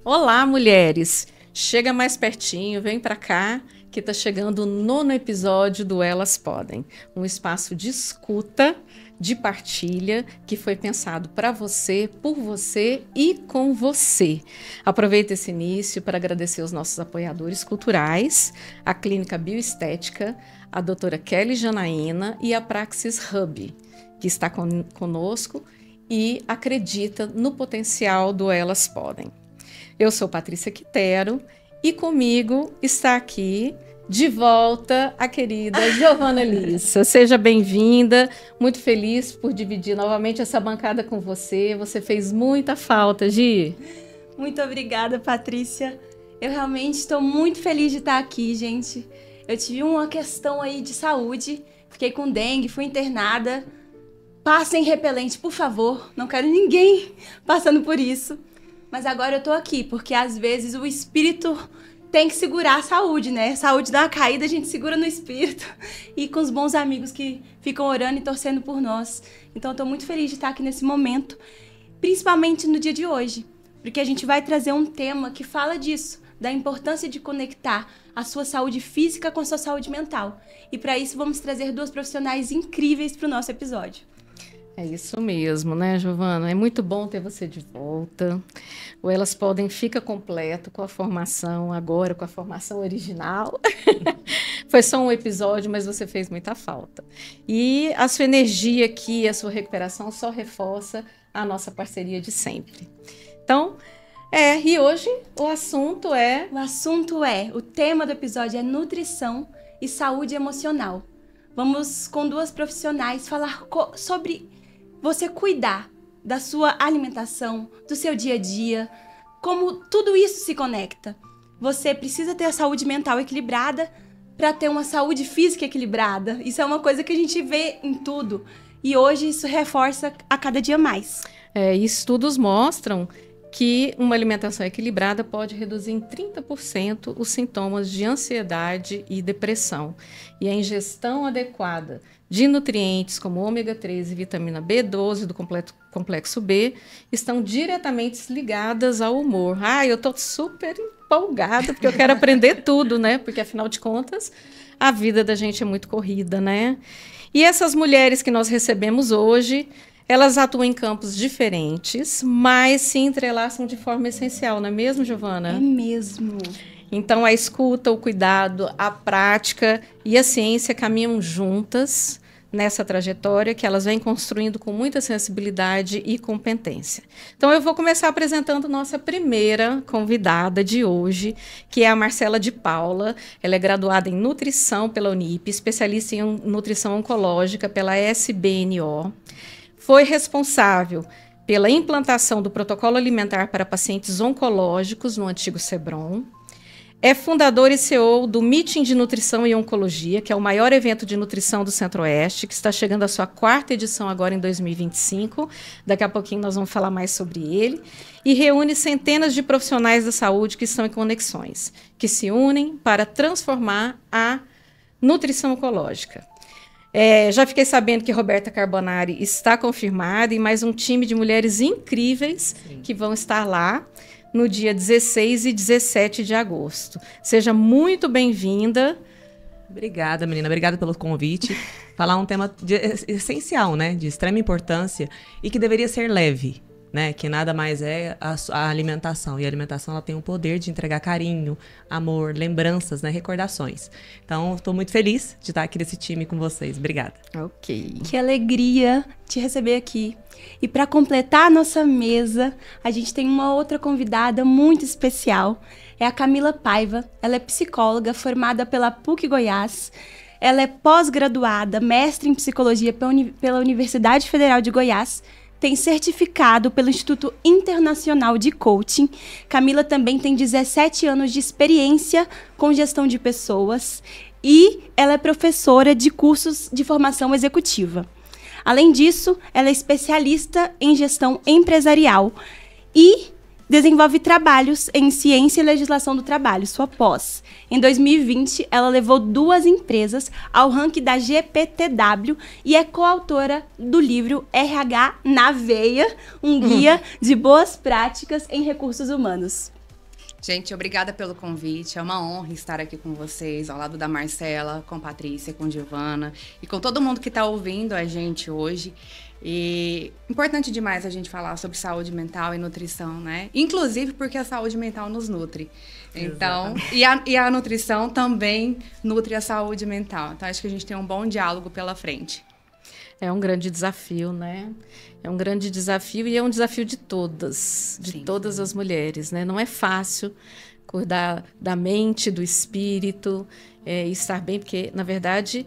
Olá, mulheres! Chega mais pertinho, vem pra cá, que tá chegando o 9º episódio do Elas Podem, um espaço de escuta, de partilha, que foi pensado para você, por você e com você. Aproveito esse início para agradecer os nossos apoiadores culturais, a Clínica Bioestética, a doutora Kelly Janaína e a Praxis Hub, que está conosco e acredita no potencial do Elas Podem. Eu sou Patrícia Quitero e comigo está aqui de volta a querida Giovana Lissa. Seja bem-vinda, muito feliz por dividir novamente essa bancada com você. Você fez muita falta, Gi. Muito obrigada, Patrícia. Eu realmente estou muito feliz de estar aqui, gente. Eu tive uma questão aí de saúde, fiquei com dengue, fui internada. Passem repelente, por favor, não quero ninguém passando por isso. Mas agora eu tô aqui, porque às vezes o espírito tem que segurar a saúde, né? A saúde dá uma caída, a gente segura no espírito. E com os bons amigos que ficam orando e torcendo por nós. Então eu tô muito feliz de estar aqui nesse momento, principalmente no dia de hoje. Porque a gente vai trazer um tema que fala disso, da importância de conectar a sua saúde física com a sua saúde mental. E para isso vamos trazer 2 profissionais incríveis para o nosso episódio. É isso mesmo, né, Giovana? É muito bom ter você de volta. O Elas Podem fica completo com a formação agora, com a formação original. Foi só um episódio, mas você fez muita falta. E a sua energia aqui, a sua recuperação só reforça a nossa parceria de sempre. Então, e hoje o assunto é... O tema do episódio é nutrição e saúde emocional. Vamos com 2 profissionais falar sobre você cuidar da sua alimentação, do seu dia a dia, como tudo isso se conecta. Você precisa ter a saúde mental equilibrada para ter uma saúde física equilibrada. Isso é uma coisa que a gente vê em tudo. E hoje isso reforça a cada dia mais. Estudos mostram que uma alimentação equilibrada pode reduzir em 30% os sintomas de ansiedade e depressão. E a ingestão adequada de nutrientes como ômega 3 e vitamina B12 do complexo B estão diretamente ligadas ao humor. Eu tô super empolgada porque eu quero aprender tudo, né? Porque afinal de contas, a vida da gente é muito corrida, né? E essas mulheres que nós recebemos hoje, elas atuam em campos diferentes, mas se entrelaçam de forma essencial, não é mesmo, Giovana? É mesmo. Então, a escuta, o cuidado, a prática e a ciência caminham juntas nessa trajetória que elas vêm construindo com muita sensibilidade e competência. Então, eu vou começar apresentando nossa primeira convidada de hoje, que é a Marcela de Paula. Ela é graduada em nutrição pela Unip, especialista em nutrição oncológica pela SBNO. Foi responsável pela implantação do protocolo alimentar para pacientes oncológicos no antigo Sebron. É fundador e CEO do Meeting de Nutrição e Oncologia, que é o maior evento de nutrição do Centro-Oeste, que está chegando à sua 4ª edição agora em 2025. Daqui a pouquinho nós vamos falar mais sobre ele. E reúne centenas de profissionais da saúde que estão em conexões, que se unem para transformar a nutrição oncológica. Já fiquei sabendo que Roberta Carbonari está confirmada e mais um time de mulheres incríveis que vão estar lá no dia 16 e 17 de agosto. Seja muito bem-vinda. Obrigada, menina. Obrigada pelo convite. Falar um tema essencial, né? De extrema importância e que deveria ser leve, né? Que nada mais é a alimentação. E a alimentação ela tem o poder de entregar carinho, amor, lembranças, né? Recordações. Então, estou muito feliz de estar aqui nesse time com vocês. Obrigada. Ok. Que alegria te receber aqui. E para completar a nossa mesa, a gente tem uma outra convidada muito especial. É a Camila Paiva. Ela é psicóloga formada pela PUC Goiás. Ela é pós-graduada, mestre em psicologia pela Universidade Federal de Goiás. Tem certificado pelo Instituto Internacional de Coaching. Camila também tem 17 anos de experiência com gestão de pessoas e ela é professora de cursos de formação executiva. Além disso, ela é especialista em gestão empresarial e desenvolve trabalhos em ciência e legislação do trabalho, sua pós. Em 2020, ela levou 2 empresas ao ranking da GPTW e é coautora do livro RH na Veia, um guia de boas práticas em recursos humanos. Gente, obrigada pelo convite. É uma honra estar aqui com vocês, ao lado da Marcela, com Patrícia, com Giovana e com todo mundo que está ouvindo a gente hoje. E importante demais a gente falar sobre saúde mental e nutrição, né? Inclusive porque a saúde mental nos nutre. Então, e a nutrição também nutre a saúde mental. Então, acho que a gente tem um bom diálogo pela frente. É um grande desafio, né? É um grande desafio e é um desafio de todas as mulheres, né? Não é fácil cuidar da mente, do espírito, estar bem, porque, na verdade,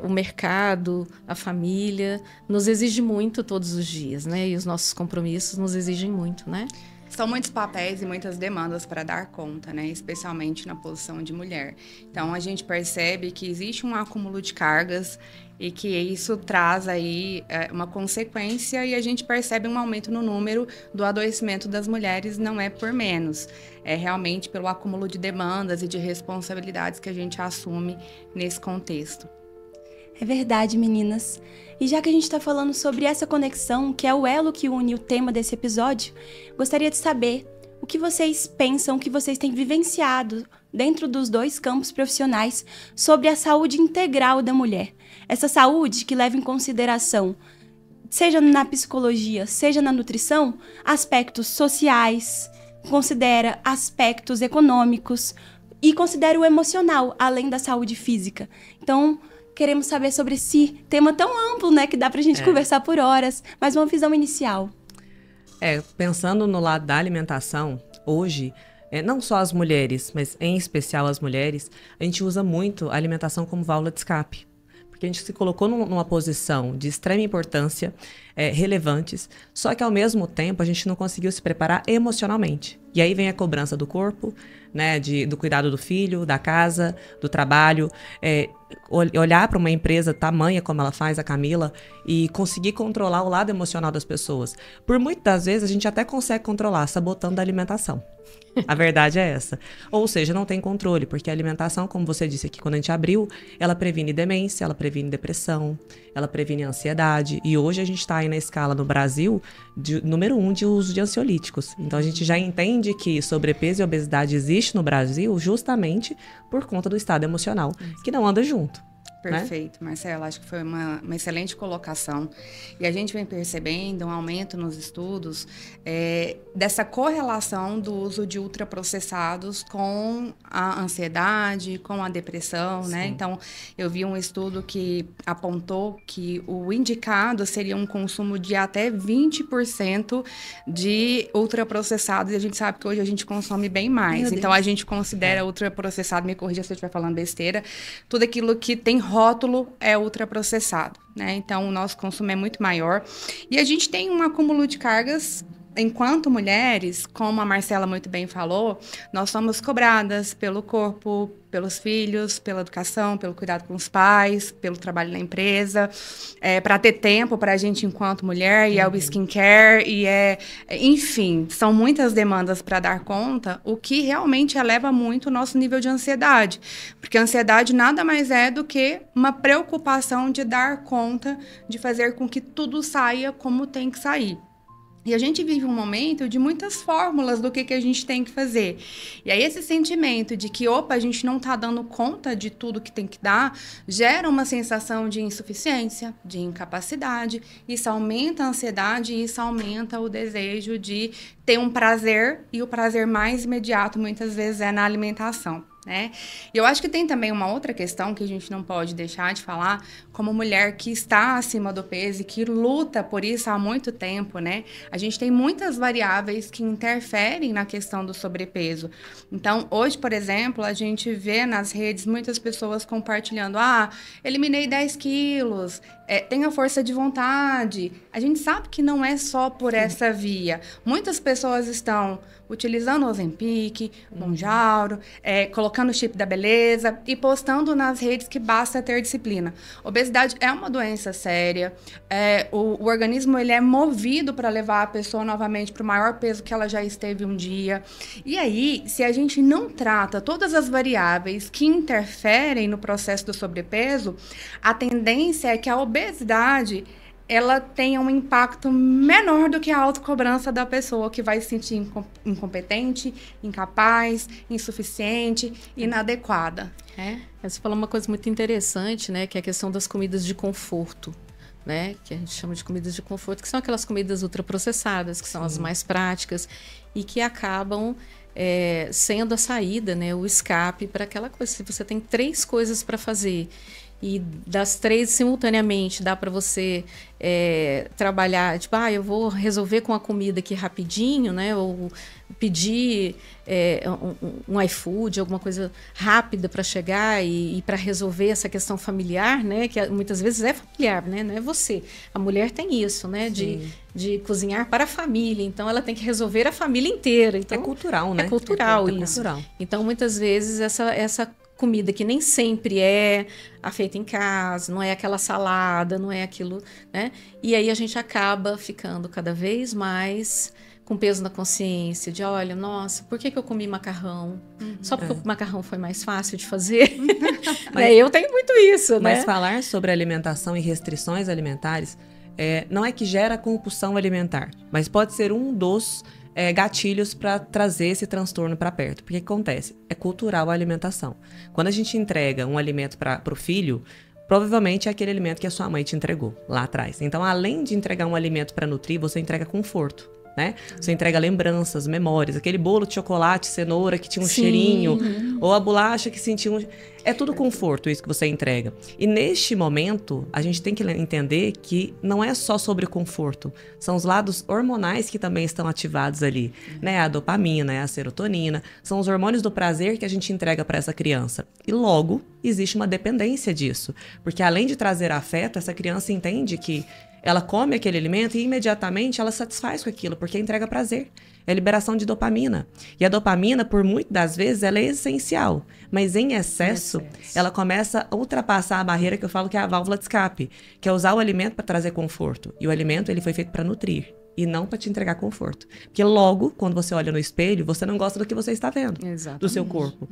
o mercado, a família, nos exige muito todos os dias, né? E os nossos compromissos nos exigem muito, né? São muitos papéis e muitas demandas para dar conta, né? Especialmente na posição de mulher. Então, a gente percebe que existe um acúmulo de cargas e que isso traz aí uma consequência e a gente percebe um aumento no número do adoecimento das mulheres, não é por menos. É realmente pelo acúmulo de demandas e de responsabilidades que a gente assume nesse contexto. É verdade, meninas. E já que a gente está falando sobre essa conexão, que é o elo que une o tema desse episódio, gostaria de saber o que vocês pensam, o que vocês têm vivenciado dentro dos dois campos profissionais sobre a saúde integral da mulher. Essa saúde que leva em consideração, seja na psicologia, seja na nutrição, aspectos sociais, considera aspectos econômicos e considera o emocional, além da saúde física. Então, queremos saber sobre esse tema tão amplo, né, que dá pra gente conversar por horas, mas uma visão inicial. Pensando no lado da alimentação, hoje, não só as mulheres, mas em especial as mulheres, a gente usa muito a alimentação como válvula de escape. Porque a gente se colocou numa posição de extrema importância, relevantes, só que ao mesmo tempo a gente não conseguiu se preparar emocionalmente. E aí vem a cobrança do corpo, né, do cuidado do filho, da casa, do trabalho, olhar para uma empresa tamanha como ela faz, a Camila, e conseguir controlar o lado emocional das pessoas. Por muitas das vezes a gente até consegue controlar, sabotando a alimentação. A verdade é essa. Ou seja, não tem controle, porque a alimentação, como você disse aqui quando a gente abriu, ela previne demência, ela previne depressão, ela previne ansiedade. E hoje a gente está aí na escala no Brasil, número 1 de uso de ansiolíticos. Então a gente já entende que sobrepeso e obesidade existe no Brasil justamente por conta do estado emocional, que não anda junto. Perfeito, né? Marcela, acho que foi uma excelente colocação. E a gente vem percebendo um aumento nos estudos dessa correlação do uso de ultraprocessados com a ansiedade, com a depressão, né? Então, eu vi um estudo que apontou que o indicado seria um consumo de até 20% de ultraprocessados, e a gente sabe que hoje a gente consome bem mais. Então, a gente considera ultraprocessado, me corrija se eu estiver falando besteira, tudo aquilo que tem rótulo é ultraprocessado, né? Então, o nosso consumo é muito maior. E a gente tem um acúmulo de cargas. Enquanto mulheres, como a Marcela muito bem falou, nós somos cobradas pelo corpo, pelos filhos, pela educação, pelo cuidado com os pais, pelo trabalho na empresa, para ter tempo para a gente enquanto mulher, e é o skincare, enfim, são muitas demandas para dar conta, o que realmente eleva muito o nosso nível de ansiedade, porque a ansiedade nada mais é do que uma preocupação de dar conta, de fazer com que tudo saia como tem que sair. E a gente vive um momento de muitas fórmulas do que a gente tem que fazer. E aí esse sentimento de que, a gente não está dando conta de tudo que tem que dar, gera uma sensação de insuficiência, de incapacidade. Isso aumenta a ansiedade e isso aumenta o desejo de ter um prazer. E o prazer mais imediato, muitas vezes, é na alimentação, né? E eu acho que tem também uma outra questão que a gente não pode deixar de falar, como mulher que está acima do peso e que luta por isso há muito tempo, né? A gente tem muitas variáveis que interferem na questão do sobrepeso. Então, hoje, por exemplo, a gente vê nas redes muitas pessoas compartilhando, eliminei 10 quilos, tenho força de vontade. A gente sabe que não é só por essa via. Muitas pessoas estão utilizando o Ozempic, Mounjaro, colocando o chip da beleza e postando nas redes que basta ter disciplina. Obesidade é uma doença séria. O organismo ele é movido para levar a pessoa novamente para o maior peso que ela já esteve um dia. E aí, se a gente não trata todas as variáveis que interferem no processo do sobrepeso, a tendência é que a obesidade ela tenha um impacto menor do que a autocobrança da pessoa, que vai se sentir incompetente, incapaz, insuficiente, inadequada. Você falou uma coisa muito interessante, né, que é a questão das comidas de conforto, né, que a gente chama de comidas de conforto, que são aquelas comidas ultraprocessadas, que são as mais práticas e que acabam sendo a saída, né, o escape para aquela coisa. Se você tem 3 coisas para fazer e das 3 simultaneamente dá para você trabalhar, tipo, eu vou resolver com a comida aqui rapidinho, né? Ou pedir um iFood, alguma coisa rápida para chegar e para resolver essa questão familiar, né? Que muitas vezes é familiar, né? Não é você. A mulher tem isso, né? De cozinhar para a família. Então, ela tem que resolver a família inteira. Então, é cultural, né? É cultural isso. Cultural. Então, muitas vezes, essa comida que nem sempre é a feita em casa, não é aquela salada, não é aquilo, né? E aí a gente acaba ficando cada vez mais com peso na consciência de, olha, nossa, por que eu comi macarrão? Só porque o macarrão foi mais fácil de fazer? Mas, eu tenho muito isso, né? Mas falar sobre alimentação e restrições alimentares não é que gera compulsão alimentar, mas pode ser um dos gatilhos para trazer esse transtorno para perto. Porque o que acontece? É cultural a alimentação. Quando a gente entrega um alimento para o filho, provavelmente é aquele alimento que a sua mãe te entregou lá atrás. Então, além de entregar um alimento para nutrir, você entrega conforto, né? Você entrega lembranças, memórias, aquele bolo de chocolate, cenoura que tinha um cheirinho, ou a bolacha que sentia um... É tudo conforto isso que você entrega. E neste momento, a gente tem que entender que não é só sobre conforto. São os lados hormonais que também estão ativados ali, né? A dopamina, a serotonina. São os hormônios do prazer que a gente entrega para essa criança. E logo, existe uma dependência disso. Porque além de trazer afeto, essa criança entende que ela come aquele alimento e imediatamente ela satisfaz com aquilo, porque entrega prazer. É a liberação de dopamina. E a dopamina, por muitas das vezes, ela é essencial. Mas em excesso, ela começa a ultrapassar a barreira que eu falo que é a válvula de escape, que é usar o alimento para trazer conforto. E o alimento, ele foi feito para nutrir e não para te entregar conforto. Porque logo, quando você olha no espelho, você não gosta do que você está vendo. Exatamente. Do seu corpo.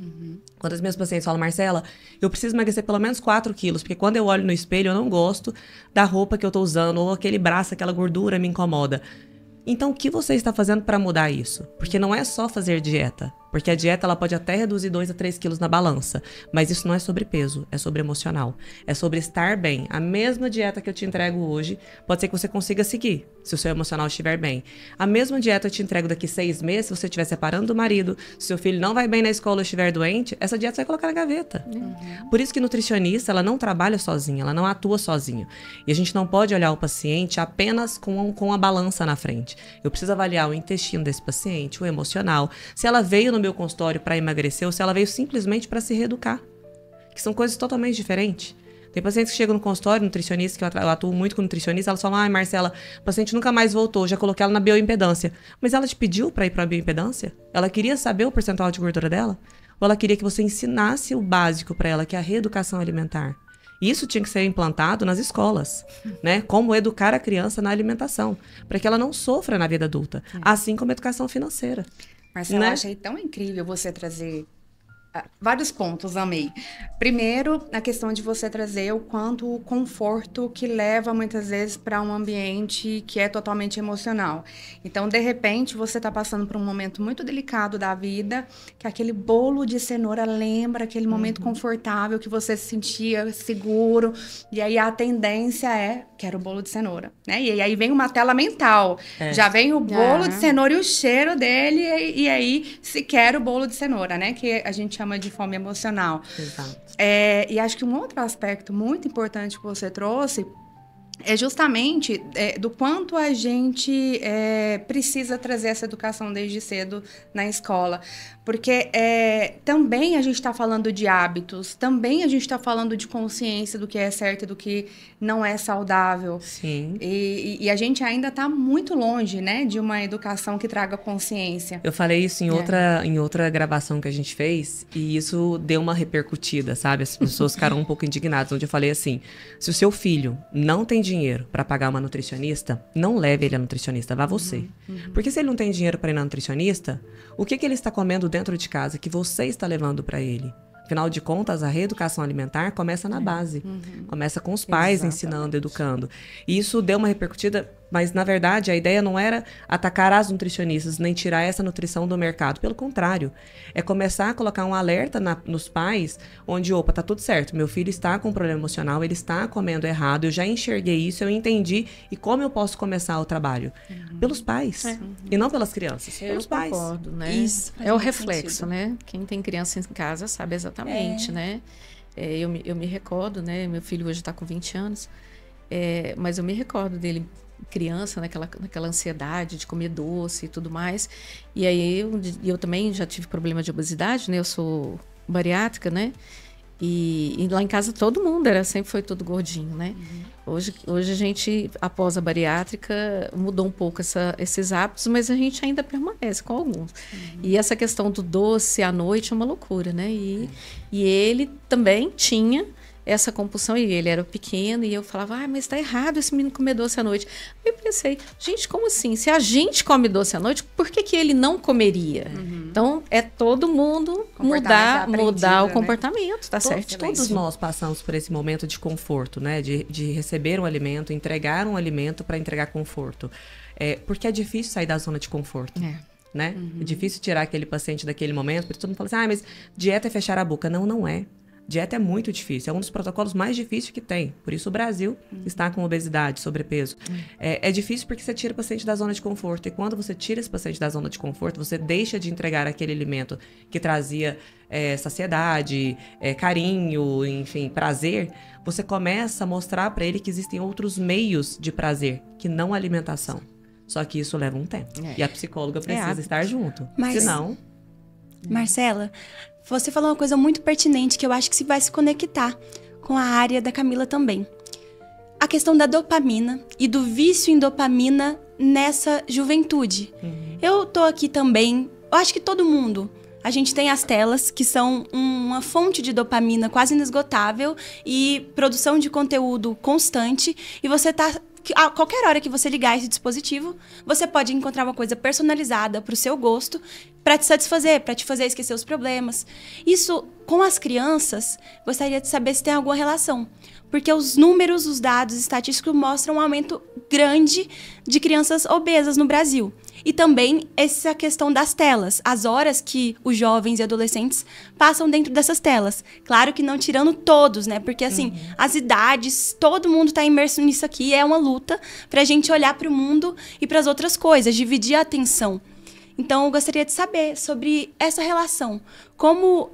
Quando as minhas pacientes falam, Marcela, eu preciso emagrecer pelo menos 4 quilos, porque quando eu olho no espelho, eu não gosto da roupa que eu estou usando, ou aquele braço, aquela gordura me incomoda. Então, o que você está fazendo para mudar isso? Porque não é só fazer dieta. Porque a dieta ela pode até reduzir 2 a 3 quilos na balança. Mas isso não é sobre peso, é sobre emocional. É sobre estar bem. A mesma dieta que eu te entrego hoje, pode ser que você consiga seguir, se o seu emocional estiver bem. A mesma dieta eu te entrego daqui 6 meses, se você estiver separando do marido, se seu filho não vai bem na escola ou estiver doente, essa dieta você vai colocar na gaveta. Por isso que nutricionista, ela não trabalha sozinha, ela não atua sozinha. E a gente não pode olhar o paciente apenas com a balança na frente. Eu preciso avaliar o intestino desse paciente, o emocional, se ela veio no meu consultório para emagrecer ou se ela veio simplesmente para se reeducar, que são coisas totalmente diferentes. Tem pacientes que chegam no consultório, nutricionista, que eu atuo muito com nutricionista, elas falam, Marcela, o paciente nunca mais voltou, já coloquei ela na bioimpedância. Mas ela te pediu para ir para a bioimpedância? Ela queria saber o percentual de gordura dela? Ou ela queria que você ensinasse o básico para ela, que é a reeducação alimentar? Isso tinha que ser implantado nas escolas, né? Como educar a criança na alimentação, para que ela não sofra na vida adulta, assim como a educação financeira. Marcela, né? eu achei tão incrível você trazer vários pontos, amei. Primeiro, a questão de você trazer o quanto o conforto que leva muitas vezes para um ambiente que é totalmente emocional. Então, de repente, você está passando por um momento muito delicado da vida, que aquele bolo de cenoura lembra aquele momento confortável que você se sentia seguro, e aí a tendência é, quero o bolo de cenoura, né? E aí vem uma tela mental, já vem o bolo de cenoura e o cheiro dele, e aí se quer o bolo de cenoura, né? Que a gente chama de fome emocional. Exato. E acho que um outro aspecto muito importante que você trouxe é justamente do quanto a gente precisa trazer essa educação desde cedo na escola. Porque também a gente está falando de hábitos, também a gente está falando de consciência do que é certo e do que não é saudável. Sim. E a gente ainda está muito longe, né, de uma educação que traga consciência. Eu falei isso em outra gravação que a gente fez, e isso deu uma repercutida, sabe? As pessoas ficaram um pouco indignadas, onde eu falei assim, se o seu filho não tem dinheiro para pagar uma nutricionista, não leve ele a nutricionista, vá você. Porque se ele não tem dinheiro para ir na nutricionista, o que ele está comendo dentro de casa que você está levando para ele? Afinal de contas, a reeducação alimentar começa na base. Começa com os pais ensinando, educando. E isso deu uma repercutida, mas na verdade a ideia não era atacar as nutricionistas, nem tirar essa nutrição do mercado. Pelo contrário, é começar a colocar um alerta nos pais, onde, opa, tá tudo certo, meu filho está com um problema emocional, ele está comendo errado, eu já enxerguei isso, eu entendi, e como eu posso começar o trabalho? Pelos pais, e não pelas crianças, pelos pais. Concordo, né? Isso, É o reflexo, né? Quem tem criança em casa sabe exatamente, né? Eu me recordo, né? Meu filho hoje está com 20 anos, mas eu me recordo dele criança, naquela ansiedade de comer doce e tudo mais. E aí eu também já tive problema de obesidade, né? Eu sou bariátrica, né? E lá em casa todo mundo sempre foi todo gordinho, né? Hoje a gente, após a bariátrica, mudou um pouco esses hábitos, mas a gente ainda permanece com alguns. E essa questão do doce à noite é uma loucura, né? E ele também tinha essa compulsão, e ele era pequeno, e eu falava, mas tá errado esse menino comer doce à noite. Aí eu pensei, gente, como assim? Se a gente come doce à noite, por que ele não comeria? Então, é todo mundo mudar o comportamento, tá certo? Todos nós passamos por esse momento de conforto, né? De receber um alimento, entregar um alimento para entregar conforto. Porque é difícil sair da zona de conforto. Né? É difícil tirar aquele paciente daquele momento, porque todo mundo fala assim, mas dieta é fechar a boca. Não, não é. Dieta é muito difícil, é um dos protocolos mais difíceis que tem. Por isso o Brasil está com obesidade, sobrepeso. É difícil porque você tira o paciente da zona de conforto. E quando você tira esse paciente da zona de conforto, você deixa de entregar aquele alimento que trazia saciedade, carinho, enfim, prazer. Você começa a mostrar para ele que existem outros meios de prazer, que não a alimentação. Só que isso leva um tempo. E a psicóloga precisa estar junto. Senão... Marcela, você falou uma coisa muito pertinente que eu acho que vai se conectar com a área da Camila também. A questão da dopamina e do vício em dopamina nessa juventude. Eu tô aqui também, eu acho que todo mundo, a gente tem as telas que são uma fonte de dopamina quase inesgotável e produção de conteúdo constante, e você tá... A qualquer hora que você ligar esse dispositivo, você pode encontrar uma coisa personalizada para o seu gosto, para te satisfazer, para te fazer esquecer os problemas. Isso, com as crianças, gostaria de saber se tem alguma relação. Porque os números, os dados estatísticos mostram um aumento grande de crianças obesas no Brasil. E também essa questão das telas, as horas que os jovens e adolescentes passam dentro dessas telas. Claro que não tirando todos, né? Porque, assim, as idades, todo mundo está imerso nisso aqui. É uma luta para a gente olhar para o mundo e para as outras coisas, dividir a atenção. Então, eu gostaria de saber sobre essa relação. Como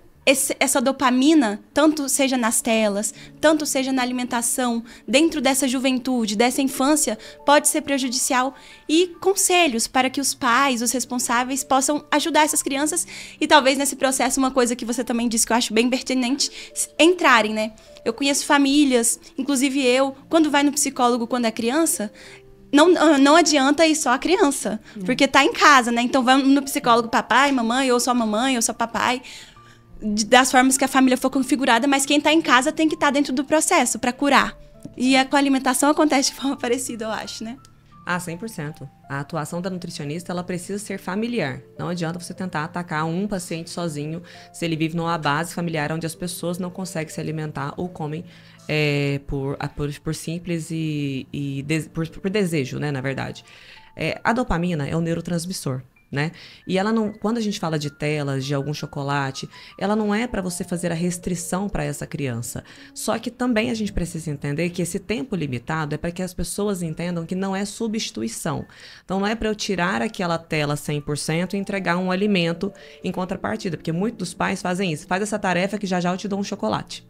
essa dopamina, tanto seja nas telas, tanto seja na alimentação, dentro dessa juventude, dessa infância, pode ser prejudicial, e conselhos para que os pais, os responsáveis, possam ajudar essas crianças e talvez nesse processo, uma coisa que você também disse que eu acho bem pertinente, entrarem, né? Eu conheço famílias, inclusive eu, quando vai no psicólogo quando é criança, não adianta ir só a criança, porque tá em casa, né? Então vamos no psicólogo papai, mamãe, ou só mamãe, ou só papai, das formas que a família for configurada, mas quem está em casa tem que estar dentro do processo para curar. E com a alimentação acontece de forma parecida, eu acho, né? 100%. A atuação da nutricionista, ela precisa ser familiar. Não adianta você tentar atacar um paciente sozinho se ele vive numa base familiar onde as pessoas não conseguem se alimentar ou comem por simples por desejo, né, na verdade. A dopamina é um neurotransmissor. Né? E ela não, quando a gente fala de telas, de algum chocolate, ela não é para você fazer a restrição para essa criança. Só que também a gente precisa entender que esse tempo limitado é para que as pessoas entendam que não é substituição. Então não é para eu tirar aquela tela 100% e entregar um alimento em contrapartida, porque muitos dos pais fazem isso. Faz essa tarefa que já eu te dou um chocolate.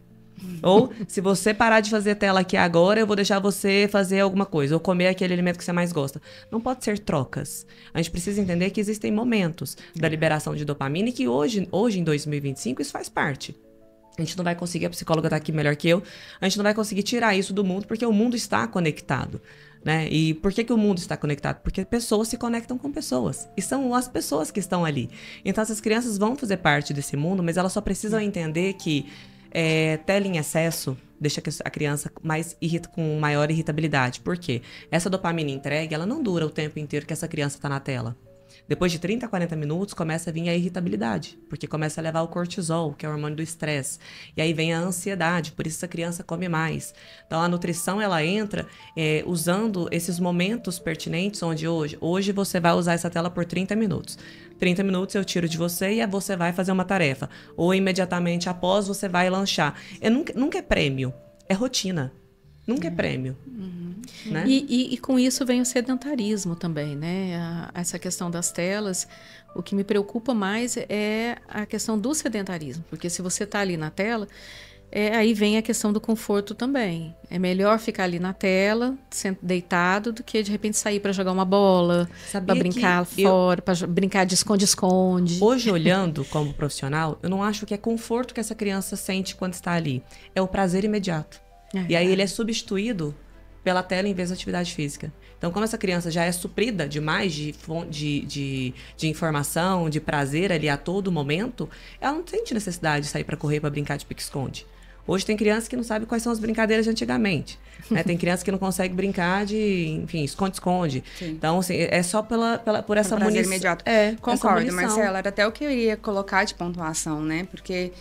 Ou, se você parar de fazer tela aqui agora, eu vou deixar você fazer alguma coisa, ou comer aquele alimento que você mais gosta. Não pode ser trocas. A gente precisa entender que existem momentos da liberação de dopamina e que hoje em 2025, isso faz parte. A gente não vai conseguir, a psicóloga está aqui melhor que eu, a gente não vai conseguir tirar isso do mundo, porque o mundo está conectado. Né? E por que o mundo está conectado? Porque pessoas se conectam com pessoas. E são as pessoas que estão ali. Então, essas crianças vão fazer parte desse mundo, mas elas só precisam entender que tela em excesso deixa a criança com maior irritabilidade. Por quê? Essa dopamina entregue, ela não dura o tempo inteiro que essa criança está na tela. Depois de 30 a 40 minutos, começa a vir a irritabilidade, porque começa a levar o cortisol, que é o hormônio do estresse. E aí vem a ansiedade, por isso essa criança come mais. Então, a nutrição, ela entra usando esses momentos pertinentes, onde hoje você vai usar essa tela por 30 minutos. 30 minutos eu tiro de você e você vai fazer uma tarefa. Ou imediatamente após, você vai lanchar. Nunca é prêmio, é rotina. Nunca é prêmio. Né? E com isso vem o sedentarismo também, né? Essa questão das telas, o que me preocupa mais é a questão do sedentarismo, porque se você está ali na tela, aí vem a questão do conforto também. É melhor ficar ali na tela, deitado, do que de repente sair para jogar uma bola, para brincar fora, para brincar de esconde-esconde. Hoje, olhando como profissional, eu não acho que é conforto que essa criança sente quando está ali. É o prazer imediato. E aí ele é substituído pela tela em vez da atividade física. Então, como essa criança já é suprida demais de informação, de prazer ali a todo momento, ela não sente necessidade de sair para correr, para brincar de pique-esconde. Hoje tem criança que não sabe quais são as brincadeiras de antigamente. Né? Tem criança que não consegue brincar de, enfim, esconde-esconde. Então, assim, é só por essa munição. Imediato. Concordo, Marcela. Era até o que eu ia colocar de pontuação, né? Porque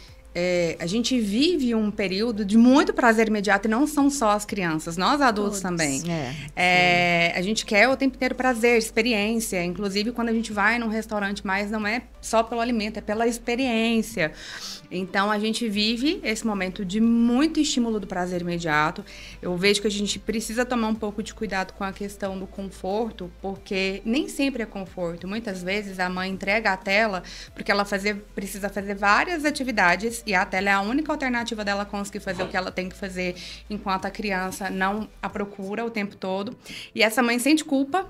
a gente vive um período de muito prazer imediato e não são só as crianças, nós adultos também. A gente quer o tempo inteiro prazer, experiência. Inclusive, quando a gente vai num restaurante mais, não é só pelo alimento, é pela experiência. Então, a gente vive esse momento de muito estímulo do prazer imediato. Eu vejo que a gente precisa tomar um pouco de cuidado com a questão do conforto, porque nem sempre é conforto. Muitas vezes, a mãe entrega a tela porque ela precisa fazer várias atividades e a tela é a única alternativa dela conseguir fazer o que ela tem que fazer enquanto a criança não a procura o tempo todo. E essa mãe sente culpa.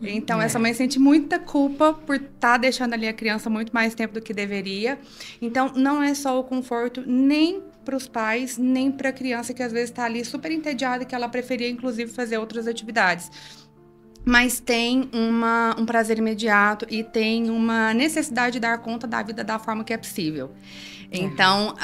Então, essa mãe sente muita culpa por estar deixando ali a criança muito mais tempo do que deveria. Então, não é só o conforto, nem para os pais, nem para a criança, que às vezes está ali super entediada e que ela preferia, inclusive, fazer outras atividades. Mas tem um prazer imediato e tem uma necessidade de dar conta da vida da forma que é possível. Então,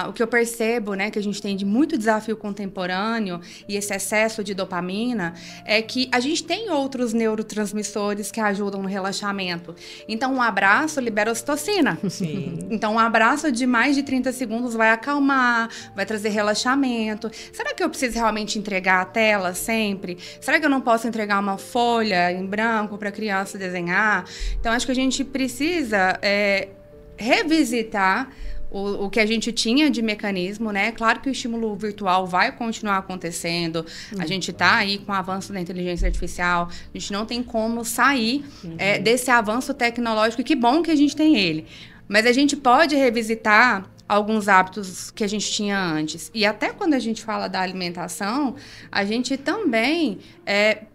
o que eu percebo, né, que a gente tem de muito desafio contemporâneo e esse excesso de dopamina, é que a gente tem outros neurotransmissores que ajudam no relaxamento. Então, um abraço libera ocitocina. Sim. Então, um abraço de mais de 30 segundos vai acalmar, vai trazer relaxamento. Será que eu preciso realmente entregar a tela sempre? Será que eu não posso entregar uma folha em branco para a criança desenhar? Então, acho que a gente precisa revisitar o que a gente tinha de mecanismo, né? Claro que o estímulo virtual vai continuar acontecendo. A gente está aí com o avanço da inteligência artificial. A gente não tem como sair desse avanço tecnológico. E que bom que a gente tem ele. Mas a gente pode revisitar alguns hábitos que a gente tinha antes. E até quando a gente fala da alimentação, a gente também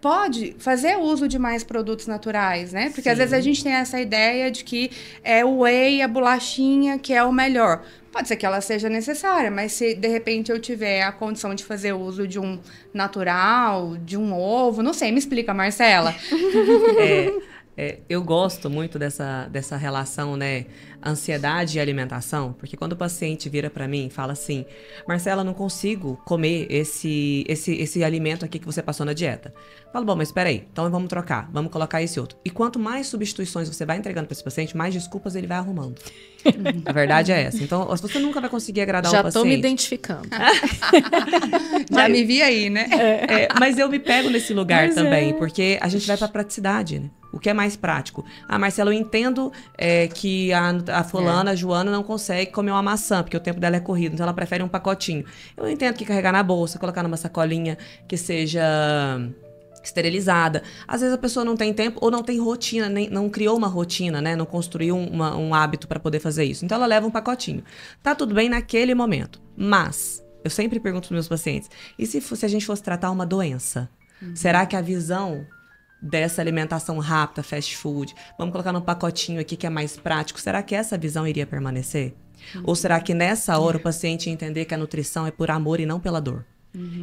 pode fazer uso de mais produtos naturais, né? Porque às vezes a gente tem essa ideia de que é o whey, a bolachinha, que é o melhor. Pode ser que ela seja necessária, mas se de repente eu tiver a condição de fazer uso de um natural, de um ovo, não sei, me explica, Marcela. Eu gosto muito dessa relação, né, ansiedade e alimentação, porque quando o paciente vira para mim e fala assim, Marcela, não consigo comer esse alimento aqui que você passou na dieta. Eu falo, bom, mas espera aí, então vamos trocar, vamos colocar esse outro. E quanto mais substituições você vai entregando para esse paciente, mais desculpas ele vai arrumando. A verdade é essa. Então, você nunca vai conseguir agradar o paciente. Já estou me identificando. Já me vi aí, né? Mas eu me pego nesse lugar também, porque a gente vai para praticidade, né? O que é mais prático? Ah, Marcela, eu entendo que a fulana, a Joana, não consegue comer uma maçã, porque o tempo dela é corrido, então ela prefere um pacotinho. Eu entendo que carregar na bolsa, colocar numa sacolinha que seja esterilizada. Às vezes a pessoa não tem tempo ou não tem rotina, não criou uma rotina, né? Não construiu um hábito para poder fazer isso. Então ela leva um pacotinho. Tá tudo bem naquele momento. Mas, eu sempre pergunto para os meus pacientes, e se a gente fosse tratar uma doença? Será que a visão dessa alimentação rápida, fast food, vamos colocar num pacotinho aqui que é mais prático, será que essa visão iria permanecer? Ou será que nessa hora o paciente ia entender que a nutrição é por amor e não pela dor?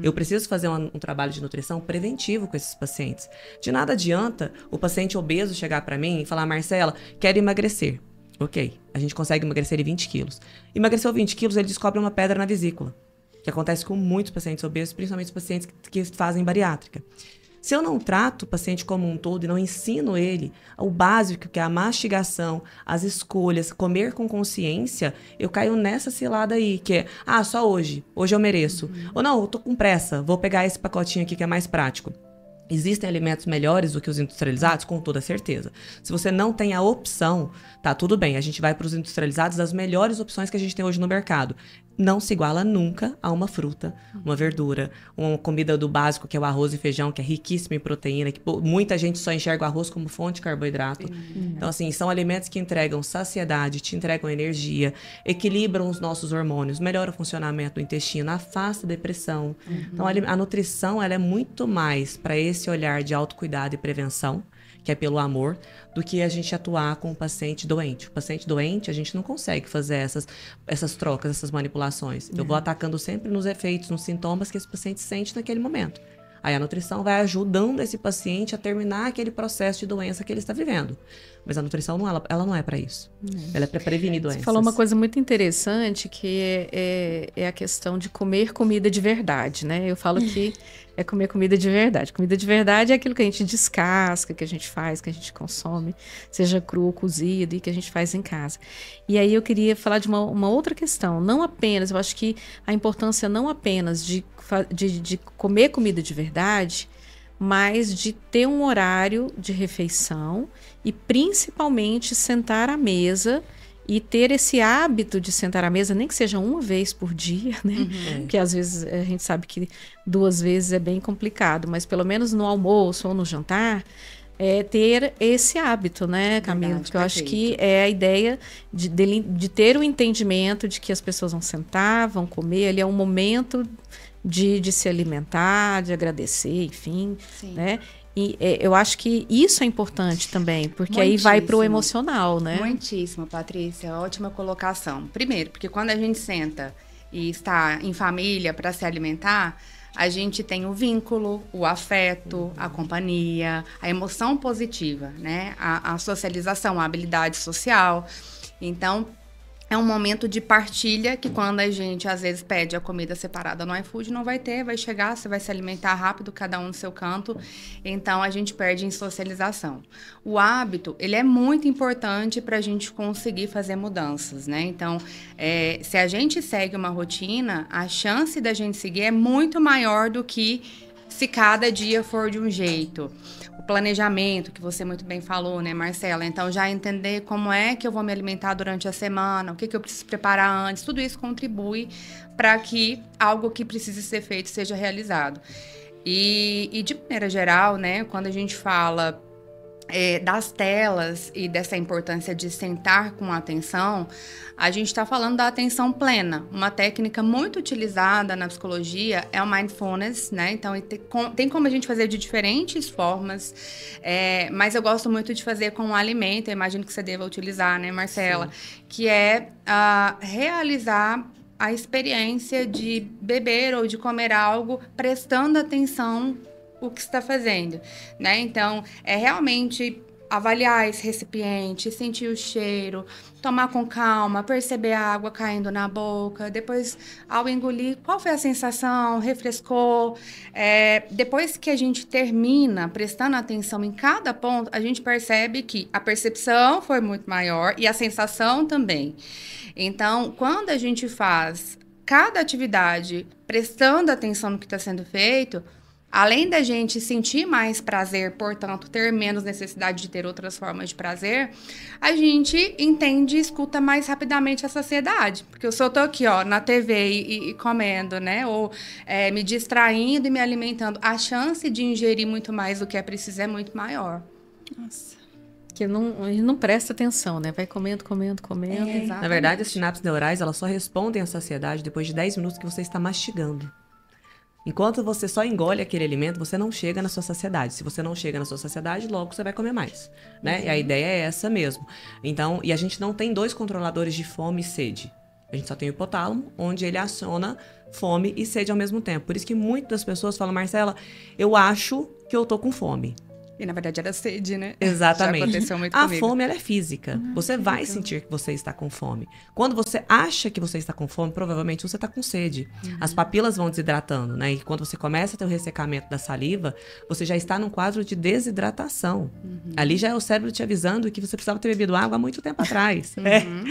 Eu preciso fazer um trabalho de nutrição preventivo com esses pacientes. De nada adianta o paciente obeso chegar para mim e falar, Marcela, quero emagrecer. Ok, a gente consegue emagrecer 20 quilos. Emagreceu 20 quilos, ele descobre uma pedra na vesícula, que acontece com muitos pacientes obesos, principalmente os pacientes que fazem bariátrica. Se eu não trato o paciente como um todo e não ensino ele o básico, que é a mastigação, as escolhas, comer com consciência, eu caio nessa cilada aí, que é, só hoje eu mereço. Ou não, eu tô com pressa, vou pegar esse pacotinho aqui que é mais prático. Existem alimentos melhores do que os industrializados? Com toda certeza. Se você não tem a opção, tá tudo bem, a gente vai para os industrializados, das melhores opções que a gente tem hoje no mercado. Não se iguala nunca a uma fruta, uma verdura, uma comida do básico, que é o arroz e feijão, que é riquíssimo em proteína, que muita gente só enxerga o arroz como fonte de carboidrato. Então, assim, são alimentos que entregam saciedade, te entregam energia, equilibram os nossos hormônios, melhoram o funcionamento do intestino, afasta a depressão. Então, a nutrição, ela é muito mais para esse olhar de autocuidado e prevenção, que é pelo amor, do que a gente atuar com o paciente doente. O paciente doente, a gente não consegue fazer essas trocas, essas manipulações. Eu vou atacando sempre nos efeitos, nos sintomas que esse paciente sente naquele momento. Aí a nutrição vai ajudando esse paciente a terminar aquele processo de doença que ele está vivendo. Mas a nutrição, ela não é para isso. Ela é para prevenir doenças. Você falou uma coisa muito interessante, que é a questão de comer comida de verdade, né? Eu falo que é comer comida de verdade. Comida de verdade é aquilo que a gente descasca, que a gente faz, que a gente consome, seja cru ou cozido, e que a gente faz em casa. E aí eu queria falar de uma outra questão. Não apenas, eu acho que a importância não apenas de comer comida de verdade, mas de ter um horário de refeição e principalmente sentar à mesa e ter esse hábito de sentar à mesa, nem que seja uma vez por dia, né? Porque às vezes a gente sabe que 2 vezes é bem complicado, mas pelo menos no almoço ou no jantar, ter esse hábito, né, Camila? Porque eu acho que é a ideia de ter o entendimento de que as pessoas vão sentar, vão comer, ali é um momento de se alimentar, de agradecer, enfim, né? E eu acho que isso é importante também, porque aí vai para o emocional, né? Muitíssimo, Patrícia. Ótima colocação. Primeiro, porque quando a gente senta e está em família para se alimentar, a gente tem o vínculo, o afeto, a companhia, a emoção positiva, né? A socialização, a habilidade social. Então, é um momento de partilha que quando a gente, às vezes, pede a comida separada no iFood, não vai ter, vai chegar, você vai se alimentar rápido, cada um no seu canto. Então, a gente perde em socialização. O hábito, ele é muito importante para a gente conseguir fazer mudanças, né? Então, se a gente segue uma rotina, a chance da gente seguir é muito maior do que se cada dia for de um jeito. O planejamento, que você muito bem falou, né, Marcela? Então, já entender como é que eu vou me alimentar durante a semana, o que eu preciso preparar antes, tudo isso contribui para que algo que precise ser feito seja realizado. E de maneira geral, né, quando a gente fala das telas e dessa importância de sentar com atenção, a gente está falando da atenção plena. Uma técnica muito utilizada na psicologia é o mindfulness, né? Então, tem como a gente fazer de diferentes formas, mas eu gosto muito de fazer com o alimento, eu imagino que você deva utilizar, né, Marcela? Sim. Que é realizar a experiência de beber ou de comer algo prestando atenção o que está fazendo, né? Então, é realmente avaliar esse recipiente, sentir o cheiro, tomar com calma, perceber a água caindo na boca, depois, ao engolir, qual foi a sensação, refrescou. Depois que a gente termina prestando atenção em cada ponto, a gente percebe que a percepção foi muito maior e a sensação também. Então, quando a gente faz cada atividade prestando atenção no que está sendo feito, além da gente sentir mais prazer, portanto, ter menos necessidade de ter outras formas de prazer, a gente entende e escuta mais rapidamente a saciedade. Porque se eu tô aqui, ó, na TV e comendo, né? Ou me distraindo e me alimentando, a chance de ingerir muito mais do que é preciso é muito maior. Nossa. Que a gente não presta atenção, né? Vai comendo. Na verdade, as sinapses neurais, elas só respondem à saciedade depois de 10 minutos que você está mastigando. Enquanto você só engole aquele alimento, você não chega na sua saciedade. Se você não chega na sua saciedade, logo você vai comer mais, né? E a ideia é essa mesmo. Então, e a gente não tem 2 controladores de fome e sede. A gente só tem o hipotálamo, onde ele aciona fome e sede ao mesmo tempo. Por isso que muitas das pessoas falam, Marcela, eu acho que eu tô com fome. E na verdade era sede, né? Exatamente. Já aconteceu muito a comigo. fome, ela é física. Você vai sentir que você está com fome. Quando você acha que você está com fome, provavelmente você está com sede. As papilas vão desidratando, né? E quando você começa a ter o ressecamento da saliva, você já está num quadro de desidratação. Ali já é o cérebro te avisando que você precisava ter bebido água há muito tempo atrás.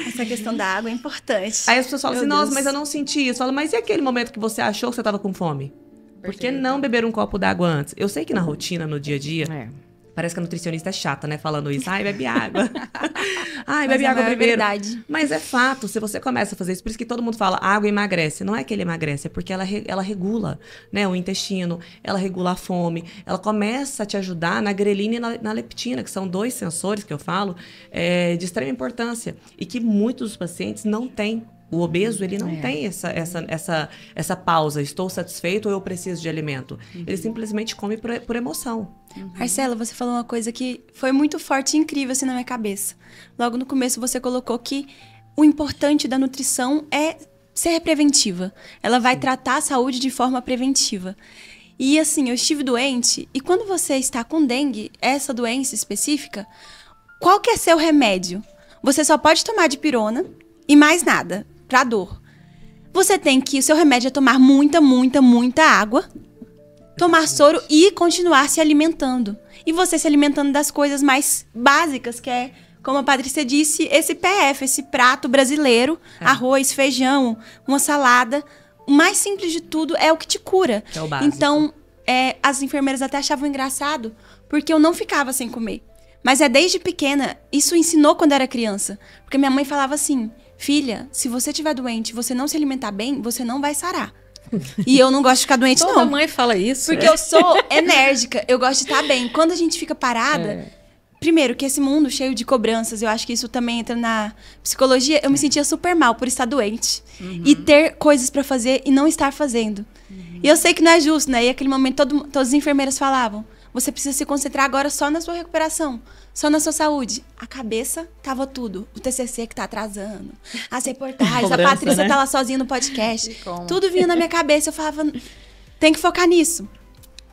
Essa questão da água é importante. Aí as pessoas falam assim, Meu nossa, Deus. mas eu não senti isso. Fala, mas e aquele momento que você achou que você estava com fome? Por que Perfeito. não beber um copo d'água antes? Eu sei que na rotina, no dia a dia, É. parece que a nutricionista é chata, né? Falando isso. Ai, bebe água. Ai, Mas bebe é água a primeiro. verdade. Mas é fato, se você começa a fazer isso, por isso que todo mundo fala, água emagrece. Não é que ele emagrece, é porque ela regula, né, o intestino, ela regula a fome, ela começa a te ajudar na grelina e na leptina, que são 2 sensores que eu falo, de extrema importância. E que muitos dos pacientes não têm. O obeso, ele não tem essa pausa, estou satisfeito ou eu preciso de alimento. Ele simplesmente come por emoção. Marcela, você falou uma coisa que foi muito forte e incrível assim na minha cabeça. Logo no começo você colocou que o importante da nutrição é ser preventiva. Ela vai tratar a saúde de forma preventiva. E assim, eu estive doente e quando você está com dengue, essa doença específica, qual que é seu remédio? Você só pode tomar dipirona e mais nada, pra dor. Você tem que, o seu remédio é tomar muita, muita, muita água, tomar soro e continuar se alimentando. E você se alimentando das coisas mais básicas, que é, como a Patrícia disse, esse PF, esse prato brasileiro, arroz, feijão, uma salada. O mais simples de tudo é o que te cura. É o básico. Então, as enfermeiras até achavam engraçado, porque eu não ficava sem comer. Mas é desde pequena, isso ensinou quando eu era criança. Porque minha mãe falava assim, filha, se você estiver doente e você não se alimentar bem, você não vai sarar. E eu não gosto de ficar doente, Toda não. mãe fala isso. Porque eu sou enérgica, eu gosto de estar bem. Quando a gente fica parada, primeiro que esse mundo cheio de cobranças, eu acho que isso também entra na psicologia, eu me sentia super mal por estar doente. E ter coisas pra fazer e não estar fazendo. E eu sei que não é justo, né? E naquele momento todas as enfermeiras falavam, você precisa se concentrar agora só na sua recuperação, só na sua saúde. A cabeça tava tudo. O TCC que tá atrasando, as reportagens, Cobrança, a Patrícia né? tá lá sozinha no podcast. E como? Tudo vinha na minha cabeça, eu falava, tem que focar nisso.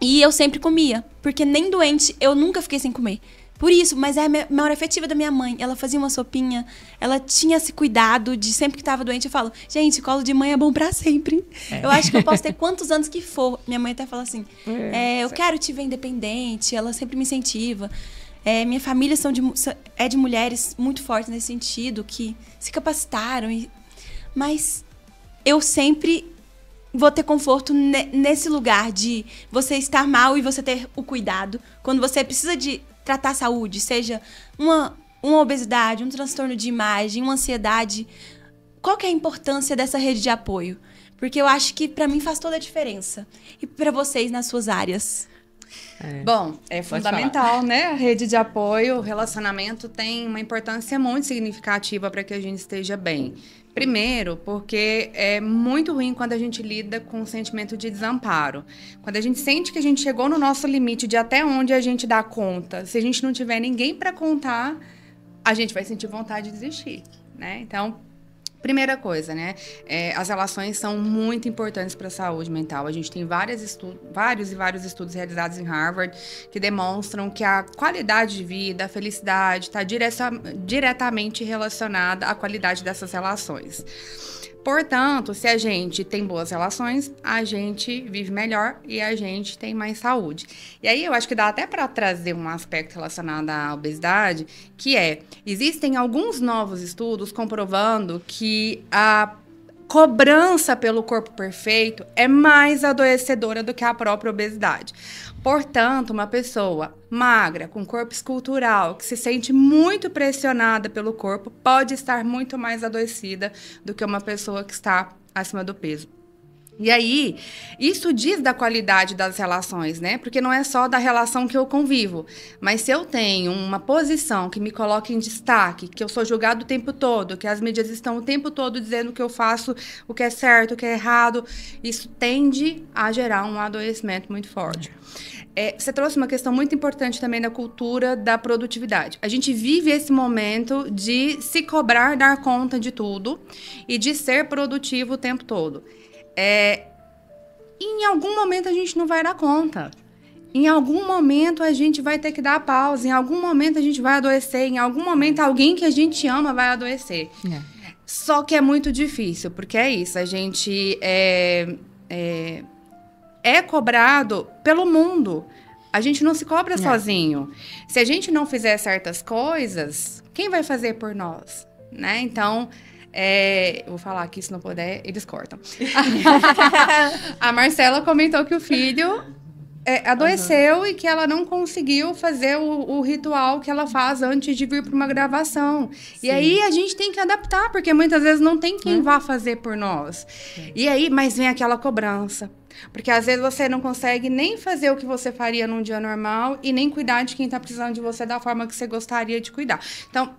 E eu sempre comia, porque nem doente eu nunca fiquei sem comer. Por isso, mas é a memória afetiva da minha mãe. Ela fazia uma sopinha, ela tinha esse cuidado de sempre que tava doente. Eu falo, gente, colo de mãe é bom pra sempre. Eu acho que eu posso ter quantos anos que for. Minha mãe até fala assim, eu quero te ver independente. Ela sempre me incentiva. Minha família é de mulheres muito fortes nesse sentido, que se capacitaram. Mas eu sempre vou ter conforto nesse lugar de você estar mal e você ter o cuidado. Quando você precisa de tratar a saúde, seja uma obesidade, um transtorno de imagem, uma ansiedade. Qual que é a importância dessa rede de apoio? Porque eu acho que pra mim faz toda a diferença. E pra vocês nas suas áreas? Bom, é fundamental, né? A rede de apoio, o relacionamento tem uma importância muito significativa para que a gente esteja bem. Primeiro, porque é muito ruim quando a gente lida com o sentimento de desamparo. Quando a gente sente que a gente chegou no nosso limite de até onde a gente dá conta, se a gente não tiver ninguém para contar, a gente vai sentir vontade de desistir, né? Então, primeira coisa, né? As relações são muito importantes para a saúde mental. A gente tem vários estudos realizados em Harvard que demonstram que a qualidade de vida, a felicidade está diretamente relacionada à qualidade dessas relações. Portanto, se a gente tem boas relações, a gente vive melhor e a gente tem mais saúde. E aí eu acho que dá até para trazer um aspecto relacionado à obesidade, que existem alguns novos estudos comprovando que a cobrança pelo corpo perfeito é mais adoecedora do que a própria obesidade. Portanto, uma pessoa magra, com corpo escultural, que se sente muito pressionada pelo corpo, pode estar muito mais adoecida do que uma pessoa que está acima do peso. E aí, isso diz da qualidade das relações, né? Porque não é só da relação que eu convivo, mas se eu tenho uma posição que me coloca em destaque, que eu sou julgado o tempo todo, que as mídias estão o tempo todo dizendo que eu faço o que é certo, o que é errado, isso tende a gerar um adoecimento muito forte. Você trouxe uma questão muito importante também da cultura da produtividade. A gente vive esse momento de se cobrar, dar conta de tudo e de ser produtivo o tempo todo. Em algum momento a gente não vai dar conta. Em algum momento a gente vai ter que dar pausa, em algum momento a gente vai adoecer, em algum momento alguém que a gente ama vai adoecer. Só que é muito difícil, porque é isso, a gente é cobrado pelo mundo. A gente não se cobra sozinho. Se a gente não fizer certas coisas, quem vai fazer por nós? Né? Então, eu vou falar aqui, se não puder, eles cortam. A Marcela comentou que o filho adoeceu e que ela não conseguiu fazer o ritual que ela faz antes de vir para uma gravação. Sim. E aí a gente tem que adaptar, porque muitas vezes não tem quem vá fazer por nós. E aí, mas vem aquela cobrança. Porque às vezes você não consegue nem fazer o que você faria num dia normal e nem cuidar de quem está precisando de você da forma que você gostaria de cuidar. Então,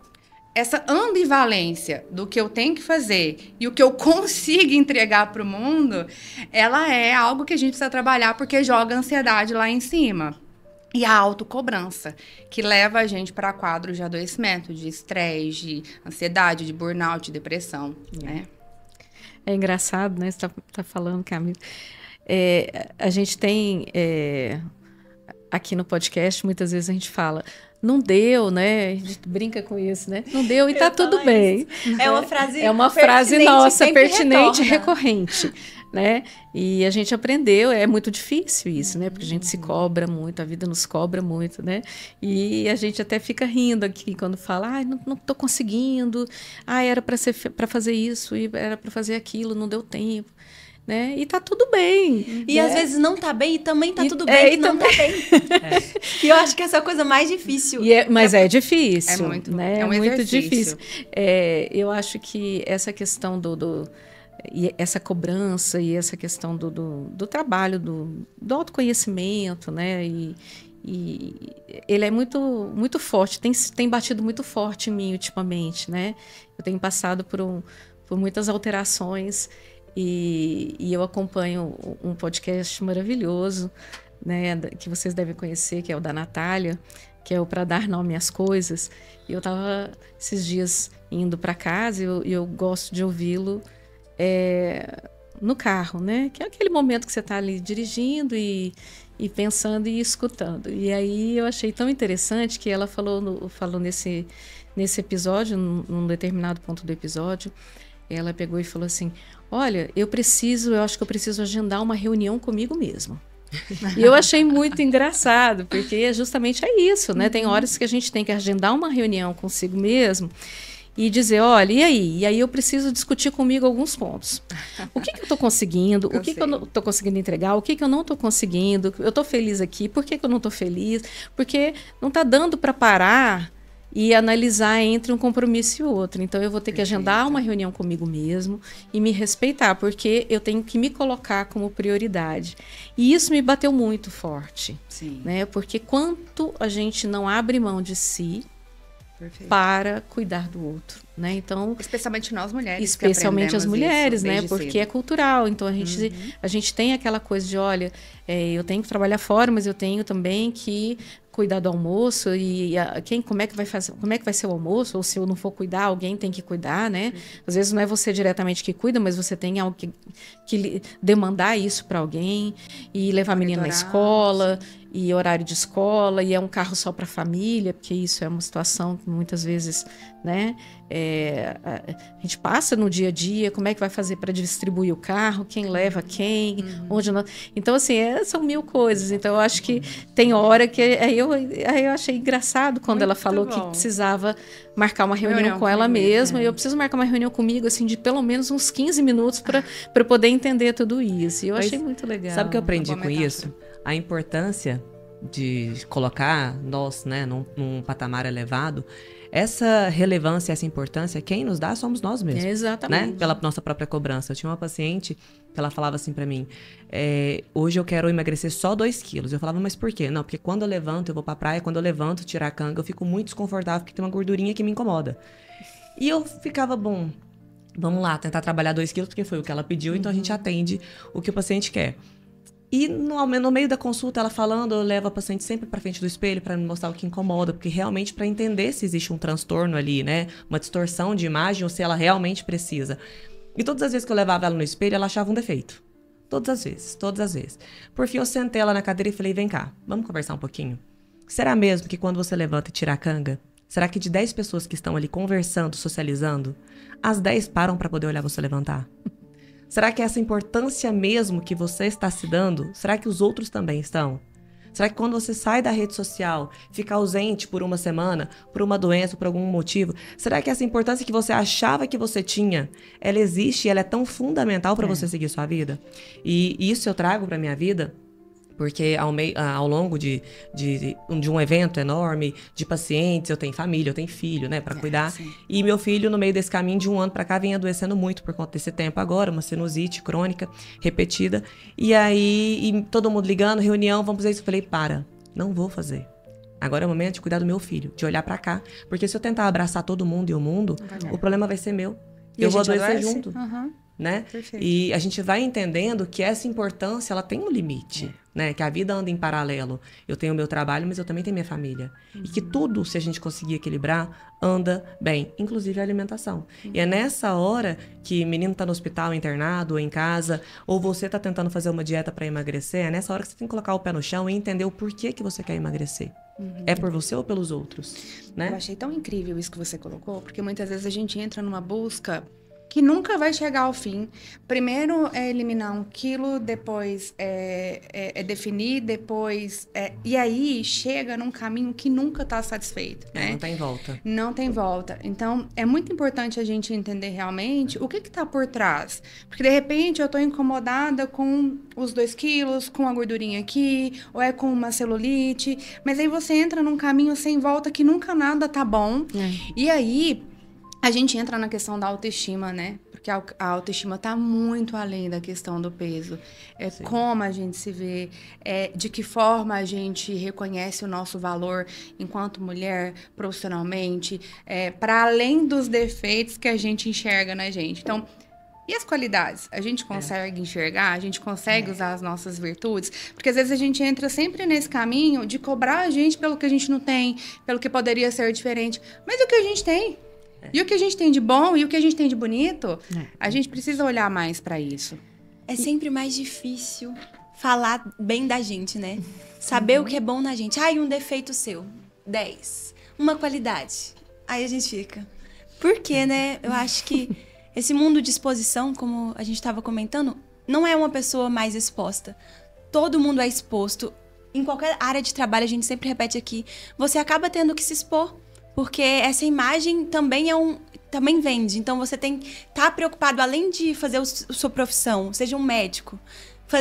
essa ambivalência do que eu tenho que fazer e o que eu consigo entregar para o mundo, ela é algo que a gente precisa trabalhar porque joga a ansiedade lá em cima. E a autocobrança, que leva a gente para quadros de adoecimento, de estresse, de ansiedade, de burnout, de depressão, né? É engraçado, né? Você tá falando, Camila. A gente tem... aqui no podcast, muitas vezes a gente fala... Não deu, né? A gente brinca com isso, né? Não deu e tá tudo bem. É uma frase nossa, pertinente, recorrente, né? E a gente aprendeu, é muito difícil isso, né? Porque a gente se cobra muito, a vida nos cobra muito, né? E a gente até fica rindo aqui quando fala, não tô conseguindo, era para fazer isso, e era para fazer aquilo, não deu tempo. Né? E tá tudo bem. E às vezes não tá bem e também tá tudo bem que não tá bem. E eu acho que essa é a coisa mais difícil. Mas é difícil. É muito, né? é um muito exercício. Difícil. Eu acho que essa questão e essa cobrança e essa questão do trabalho, do autoconhecimento, né? E ele é muito, muito forte, tem batido muito forte em mim ultimamente, né? Eu tenho passado por muitas alterações. E eu acompanho um podcast maravilhoso, né, que vocês devem conhecer, que é o da Natália, que é o Pra Dar Nome às Coisas. E eu estava esses dias indo para casa e eu gosto de ouvi-lo no carro, né? Que é aquele momento que você está ali dirigindo e pensando e escutando. E aí eu achei tão interessante que ela falou nesse episódio, num determinado ponto do episódio, ela pegou e falou assim... Olha, eu acho que eu preciso agendar uma reunião comigo mesmo. E eu achei muito engraçado, porque justamente é isso, né? Tem horas que a gente tem que agendar uma reunião consigo mesmo e dizer, olha, e aí? E aí eu preciso discutir comigo alguns pontos. O que eu estou conseguindo? O que eu não estou conseguindo entregar? O que eu não estou conseguindo? Eu estou feliz aqui? Por que eu não estou feliz? Porque não está dando para parar... e analisar entre um compromisso e outro. Então, eu vou ter que agendar uma reunião comigo mesmo e me respeitar, porque eu tenho que me colocar como prioridade. E isso me bateu muito forte. Sim. Né? Porque quanto a gente não abre mão de si para cuidar do outro, né? Então, especialmente nós mulheres. Especialmente as mulheres, né? Porque cedo. é cultural. Então, a gente tem aquela coisa de, olha, eu tenho que trabalhar fora, mas eu tenho também que cuidar do almoço como é que vai ser o almoço, ou se eu não for cuidar, alguém tem que cuidar, né? Às vezes não é você diretamente que cuida, mas você tem algo que demandar isso para alguém e levar a menina na escola, e horário de escola, e é um carro só para a família, porque isso é uma situação que muitas vezes, né? A gente passa no dia a dia, como é que vai fazer para distribuir o carro, quem leva quem, onde não... Então, assim, são mil coisas. Então, eu acho que tem hora que... Aí eu achei engraçado quando ela falou que precisava marcar uma reunião com ela mesma. E eu preciso marcar uma reunião comigo, assim, de pelo menos uns 15 minutos para eu poder entender tudo isso. E eu achei muito legal. Sabe o que eu aprendi com isso? A importância de colocar nós, né, num patamar elevado. Essa relevância, essa importância, quem nos dá somos nós mesmos. Exatamente. Né? Pela nossa própria cobrança. Eu tinha uma paciente que ela falava assim pra mim, hoje eu quero emagrecer só 2 quilos. Eu falava, mas por quê? Não, porque quando eu levanto, eu vou pra praia, quando eu levanto, tirar a canga, eu fico muito desconfortável porque tem uma gordurinha que me incomoda. E eu ficava, bom, vamos lá, tentar trabalhar 2 quilos, porque foi o que ela pediu, então a gente atende o que o paciente quer. E no meio da consulta, ela falando, eu levo a paciente sempre para frente do espelho para me mostrar o que incomoda, porque realmente para entender se existe um transtorno ali, né? Uma distorção de imagem ou se ela realmente precisa. E todas as vezes que eu levava ela no espelho, ela achava um defeito. Todas as vezes, todas as vezes. Por fim, eu sentei ela na cadeira e falei, vem cá, vamos conversar um pouquinho? Será mesmo que quando você levanta e tira a canga, será que de 10 pessoas que estão ali conversando, socializando, as 10 param para poder olhar você levantar? Será que essa importância mesmo que você está se dando, será que os outros também estão? Será que quando você sai da rede social, fica ausente por uma semana, por uma doença, por algum motivo, será que essa importância que você achava que você tinha, ela existe e ela é tão fundamental para você seguir sua vida? E isso eu trago para minha vida, porque ao longo de um evento enorme, de pacientes, eu tenho família, eu tenho filho, né, para cuidar. Sim. E meu filho, no meio desse caminho de um ano para cá, vem adoecendo muito por conta desse tempo agora, uma sinusite crônica, repetida. E aí, todo mundo ligando, reunião, vamos fazer isso. Eu falei, não vou fazer. Agora é o momento de cuidar do meu filho, de olhar para cá. Porque se eu tentar abraçar todo mundo e o mundo, o problema vai ser meu. E eu vou gente adoecer adoece? junto. Uhum. Né? Perfeito. E a gente vai entendendo que essa importância, ela tem um limite, né? Que a vida anda em paralelo. Eu tenho o meu trabalho, mas eu também tenho minha família. E que tudo, se a gente conseguir equilibrar, anda bem, inclusive a alimentação. E é nessa hora que o menino tá no hospital, internado, ou em casa, ou você tá tentando fazer uma dieta para emagrecer, é nessa hora que você tem que colocar o pé no chão e entender o porquê que você quer emagrecer. É por você ou pelos outros, né? Eu achei tão incrível isso que você colocou, porque muitas vezes a gente entra numa busca que nunca vai chegar ao fim. Primeiro é eliminar 1 quilo, depois é definir, depois... E aí chega num caminho que nunca está satisfeito, né? Não tem volta. Não tem volta. Então, é muito importante a gente entender realmente o que está por trás. Porque, de repente, eu estou incomodada com os 2 quilos, com a gordurinha aqui, ou é com uma celulite. Mas aí você entra num caminho sem volta que nunca nada tá bom. E aí... a gente entra na questão da autoestima, né? Porque a autoestima está muito além da questão do peso. Sim. Como a gente se vê, de que forma a gente reconhece o nosso valor enquanto mulher, profissionalmente, para além dos defeitos que a gente enxerga na gente. Então, e as qualidades? A gente consegue enxergar? A gente consegue usar as nossas virtudes? Porque às vezes a gente entra sempre nesse caminho de cobrar a gente pelo que a gente não tem, pelo que poderia ser diferente. Mas e o que a gente tem? E o que a gente tem de bom e o que a gente tem de bonito, a gente precisa olhar mais para isso. É sempre mais difícil falar bem da gente, né? Saber o que é bom na gente. Ai, um defeito seu, 10. Uma qualidade. Aí a gente fica. Por quê, né? Eu acho que esse mundo de exposição, como a gente estava comentando, não é uma pessoa mais exposta. Todo mundo é exposto. Em qualquer área de trabalho, a gente sempre repete aqui, você acaba tendo que se expor. Porque essa imagem também também vende. Então, você tem que estar preocupado, além de fazer a sua profissão, seja um médico,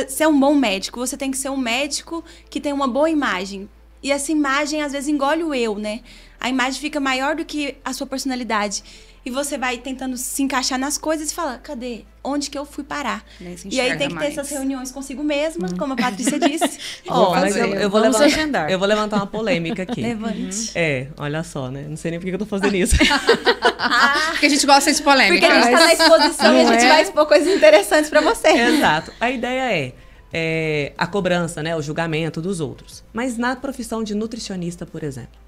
ser um bom médico, você tem que ser um médico que tem uma boa imagem. E essa imagem, às vezes, engole o eu, né? A imagem fica maior do que a sua personalidade. E você vai tentando se encaixar nas coisas e fala, cadê? Onde que eu fui parar? E aí tem que ter essas reuniões consigo mesma, como a Patrícia disse. Mas eu vou agendar. Eu vou levantar uma polêmica aqui. Levante. Olha só, né? Não sei nem por que eu tô fazendo isso. Porque a gente gosta de polêmica. Porque a gente tá na exposição e a gente vai expor coisas interessantes pra você. Exato. A ideia é a cobrança, né? O julgamento dos outros. Mas na profissão de nutricionista, por exemplo,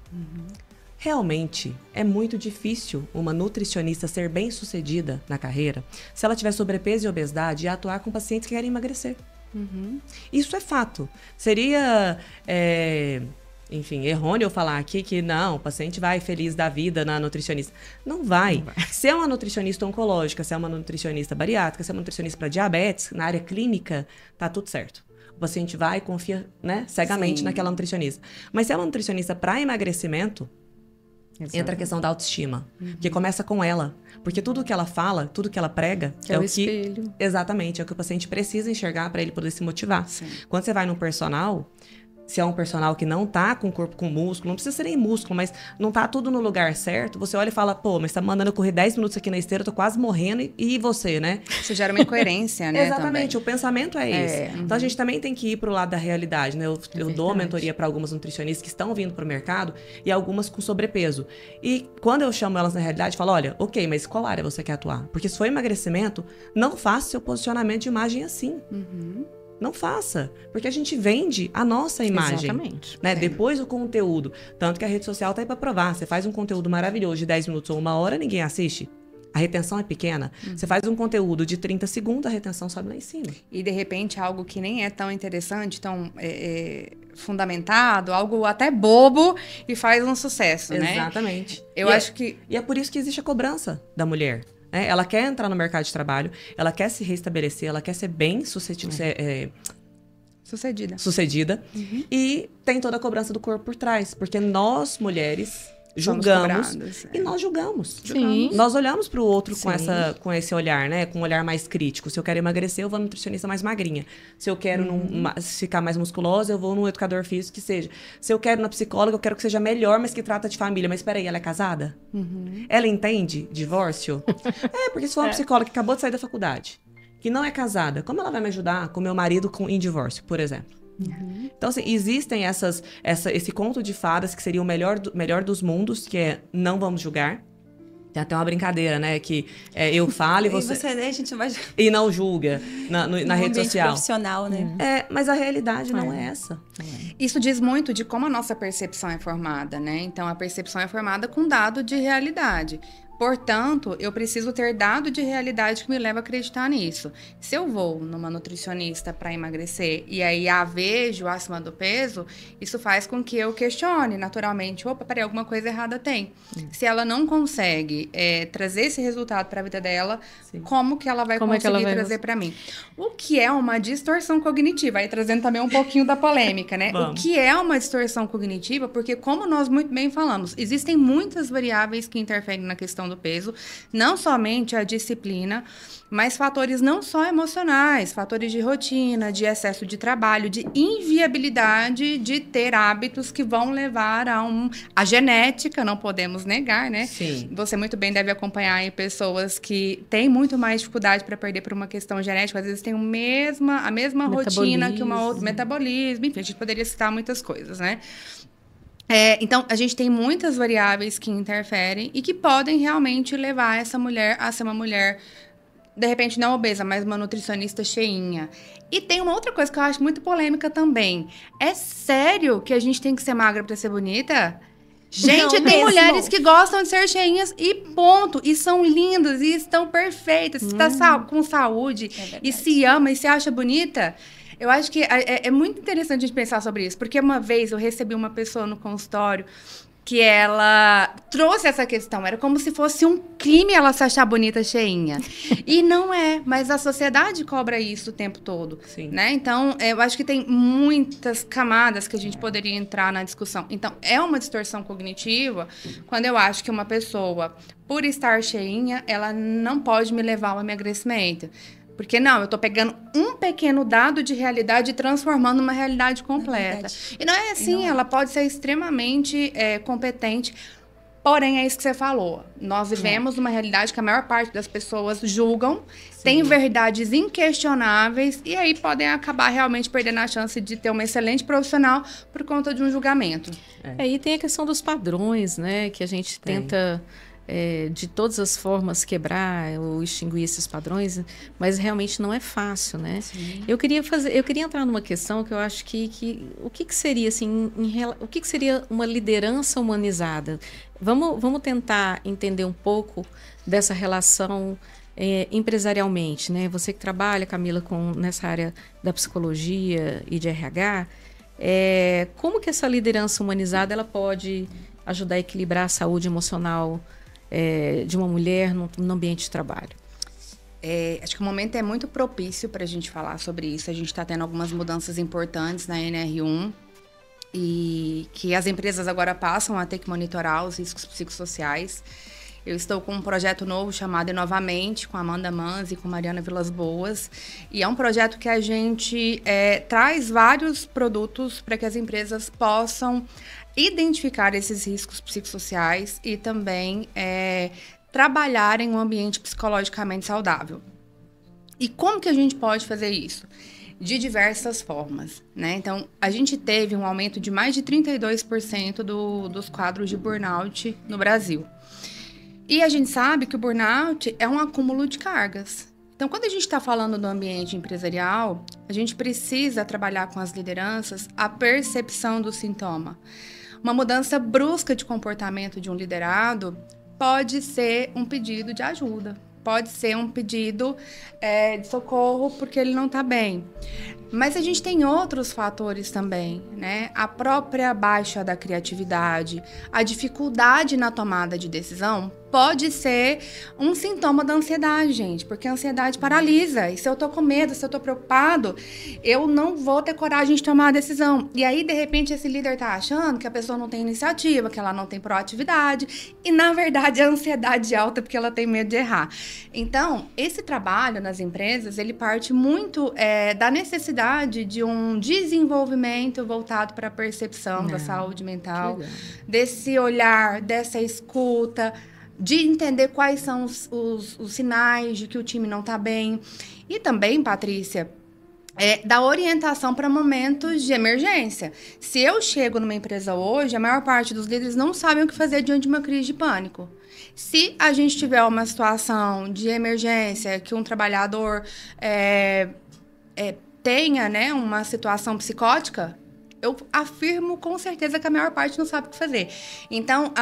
realmente é muito difícil uma nutricionista ser bem-sucedida na carreira se ela tiver sobrepeso e obesidade e atuar com pacientes que querem emagrecer. Isso é fato. Seria, enfim, errôneo eu falar aqui que não, o paciente vai feliz da vida na nutricionista. Não vai. Se é uma nutricionista oncológica, se é uma nutricionista bariátrica, se é uma nutricionista para diabetes, na área clínica, tá tudo certo. O paciente vai e confia, né, cegamente naquela nutricionista. Mas se é uma nutricionista para emagrecimento, entra a questão da autoestima, que começa com ela. Porque tudo que ela fala, tudo que ela prega... É o espelho. Exatamente, é o que o paciente precisa enxergar para ele poder se motivar. Sim. Quando você vai num personal... Se é um personal que não tá com corpo com músculo, não precisa ser nem músculo, mas não tá tudo no lugar certo, você olha e fala, pô, mas tá me mandando eu correr 10 minutos aqui na esteira, eu tô quase morrendo, e você, né? Isso gera uma incoerência, né? Exatamente, também. o pensamento é esse. Então a gente também tem que ir pro lado da realidade, né? Eu dou mentoria para algumas nutricionistas que estão vindo pro mercado e algumas com sobrepeso. E quando eu chamo elas na realidade, eu falo, olha, ok, mas qual área você quer atuar? Porque se for emagrecimento, não faça seu posicionamento de imagem assim. Não faça, porque a gente vende a nossa imagem. Exatamente. Né? Depois o conteúdo. Tanto que a rede social tá aí para provar. Você faz um conteúdo maravilhoso de 10 minutos ou 1 hora, ninguém assiste. A retenção é pequena. Você faz um conteúdo de 30 segundos, a retenção sobe lá em cima. E, de repente, algo que nem é tão interessante, tão fundamentado, algo até bobo e faz um sucesso, né? Exatamente. Eu acho que... E é por isso que existe a cobrança da mulher. Né? Ela quer entrar no mercado de trabalho, ela quer se restabelecer, ela quer ser bem sucedida. E tem toda a cobrança do corpo por trás. Porque nós, mulheres... julgamos e nós julgamos. Sim. Nós olhamos para o outro Sim. com esse olhar, né? Com um olhar mais crítico. Se eu quero emagrecer, eu vou no nutricionista mais magrinha. Se eu quero ficar mais musculosa, eu vou no educador físico que seja. Se eu quero na psicóloga, eu quero que seja melhor, mas que trata de família. Mas espera aí, ela é casada? Ela entende divórcio? Porque se for uma psicóloga que acabou de sair da faculdade, que não é casada, como ela vai me ajudar com meu marido em divórcio, por exemplo? Então, assim, existem esse conto de fadas que seria o melhor dos mundos, que é não vamos julgar. Tem até uma brincadeira, né? Que eu falo e você... a gente vai... E não julga na rede social. Profissional, né? Mas a realidade não é essa. Isso diz muito de como a nossa percepção é formada, né? Então, a percepção é formada com dado de realidade. Portanto, eu preciso ter dado de realidade que me leva a acreditar nisso. Se eu vou numa nutricionista para emagrecer e aí a vejo acima do peso, isso faz com que eu questione naturalmente. Opa, peraí, alguma coisa errada tem. Se ela não consegue trazer esse resultado para a vida dela, como que ela vai conseguir trazer para mim? O que é uma distorção cognitiva? Aí trazendo também um pouquinho da polêmica, né? O que é uma distorção cognitiva? Porque, como nós muito bem falamos, existem muitas variáveis que interferem na questão do peso, não somente a disciplina, mas fatores não só emocionais, fatores de rotina, de excesso de trabalho, de inviabilidade de ter hábitos que vão levar a genética, não podemos negar, né? Sim. Você muito bem deve acompanhar aí pessoas que têm muito mais dificuldade para perder por uma questão genética, às vezes tem a mesma rotina que uma outra, metabolismo, enfim, a gente poderia citar muitas coisas, né? Então, a gente tem muitas variáveis que interferem e que podem realmente levar essa mulher a ser uma mulher, de repente, não obesa, mas uma nutricionista cheinha. E tem uma outra coisa que eu acho muito polêmica também. É sério que a gente tem que ser magra para ser bonita? Gente, Não tem mesmo. mulheres que gostam de ser cheinhas e ponto. E são lindas e estão perfeitas. Se está com saúde e se ama e se acha bonita... Eu acho que é muito interessante a gente pensar sobre isso, porque uma vez eu recebi uma pessoa no consultório que ela trouxe essa questão, era como se fosse um crime ela se achar bonita cheinha. E não é, mas a sociedade cobra isso o tempo todo, né? Então, eu acho que tem muitas camadas que a gente poderia entrar na discussão. Então, é uma distorção cognitiva quando eu acho que uma pessoa, por estar cheinha, ela não pode me levar ao emagrecimento. Porque não, eu tô pegando um pequeno dado de realidade e transformando numa realidade completa. E não é assim, ela pode ser extremamente competente, porém é isso que você falou. Nós vivemos uma realidade que a maior parte das pessoas julgam, tem verdades inquestionáveis e aí podem acabar realmente perdendo a chance de ter uma excelente profissional por conta de um julgamento. E tem a questão dos padrões, né, que a gente tenta... de todas as formas quebrar ou extinguir esses padrões, mas realmente não é fácil, né? Eu queria entrar numa questão que eu acho que o que seria assim, o que seria uma liderança humanizada? Vamos tentar entender um pouco dessa relação empresarialmente, né? Você que trabalha, Camila, nessa área da psicologia e de RH, como que essa liderança humanizada ela pode ajudar a equilibrar a saúde emocional de uma mulher no ambiente de trabalho? Acho que o momento é muito propício para a gente falar sobre isso. A gente está tendo algumas mudanças importantes na NR1 e que as empresas agora passam a ter que monitorar os riscos psicossociais. Eu estou com um projeto novo chamado Inovamente, com Amanda Manzi e com Mariana Vilas Boas. E é um projeto que a gente traz vários produtos para que as empresas possam identificar esses riscos psicossociais e também trabalhar em um ambiente psicologicamente saudável. E como que a gente pode fazer isso? De diversas formas, né? Então, a gente teve um aumento de mais de 32% dos quadros de burnout no Brasil. E a gente sabe que o burnout é um acúmulo de cargas. Então, quando a gente está falando do ambiente empresarial, a gente precisa trabalhar com as lideranças a percepção do sintoma. Uma mudança brusca de comportamento de um liderado pode ser um pedido de ajuda. Pode ser um pedido de socorro porque ele não está bem. Mas a gente tem outros fatores também, né? A própria baixa da criatividade, a dificuldade na tomada de decisão pode ser um sintoma da ansiedade, gente, porque a ansiedade paralisa. E se eu tô com medo, se eu tô preocupado, eu não vou ter coragem de tomar a decisão. E aí, de repente, esse líder tá achando que a pessoa não tem iniciativa, que ela não tem proatividade, e na verdade a ansiedade é alta porque ela tem medo de errar. Então, esse trabalho nas empresas, ele parte muito da necessidade de um desenvolvimento voltado para a percepção da saúde mental, desse olhar, dessa escuta, de entender quais são os sinais de que o time não está bem. E também, Patrícia, da orientação para momentos de emergência. Se eu chego numa empresa hoje, a maior parte dos líderes não sabem o que fazer diante de uma crise de pânico. Se a gente tiver uma situação de emergência, que um trabalhador tenha, né, uma situação psicótica, eu afirmo com certeza que a maior parte não sabe o que fazer. Então,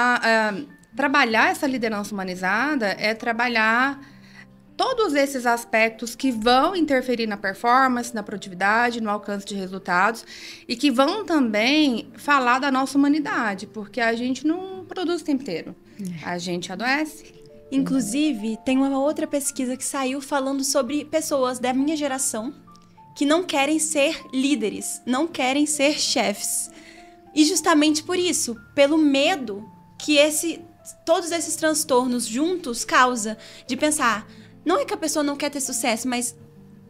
trabalhar essa liderança humanizada é trabalhar todos esses aspectos que vão interferir na performance, na produtividade, no alcance de resultados e que vão também falar da nossa humanidade, porque a gente não produz o tempo inteiro. A gente adoece. Inclusive, tem uma outra pesquisa que saiu falando sobre pessoas da minha geração que não querem ser líderes, não querem ser chefes. E justamente por isso, pelo medo que todos esses transtornos juntos causa de pensar, não é que a pessoa não quer ter sucesso, mas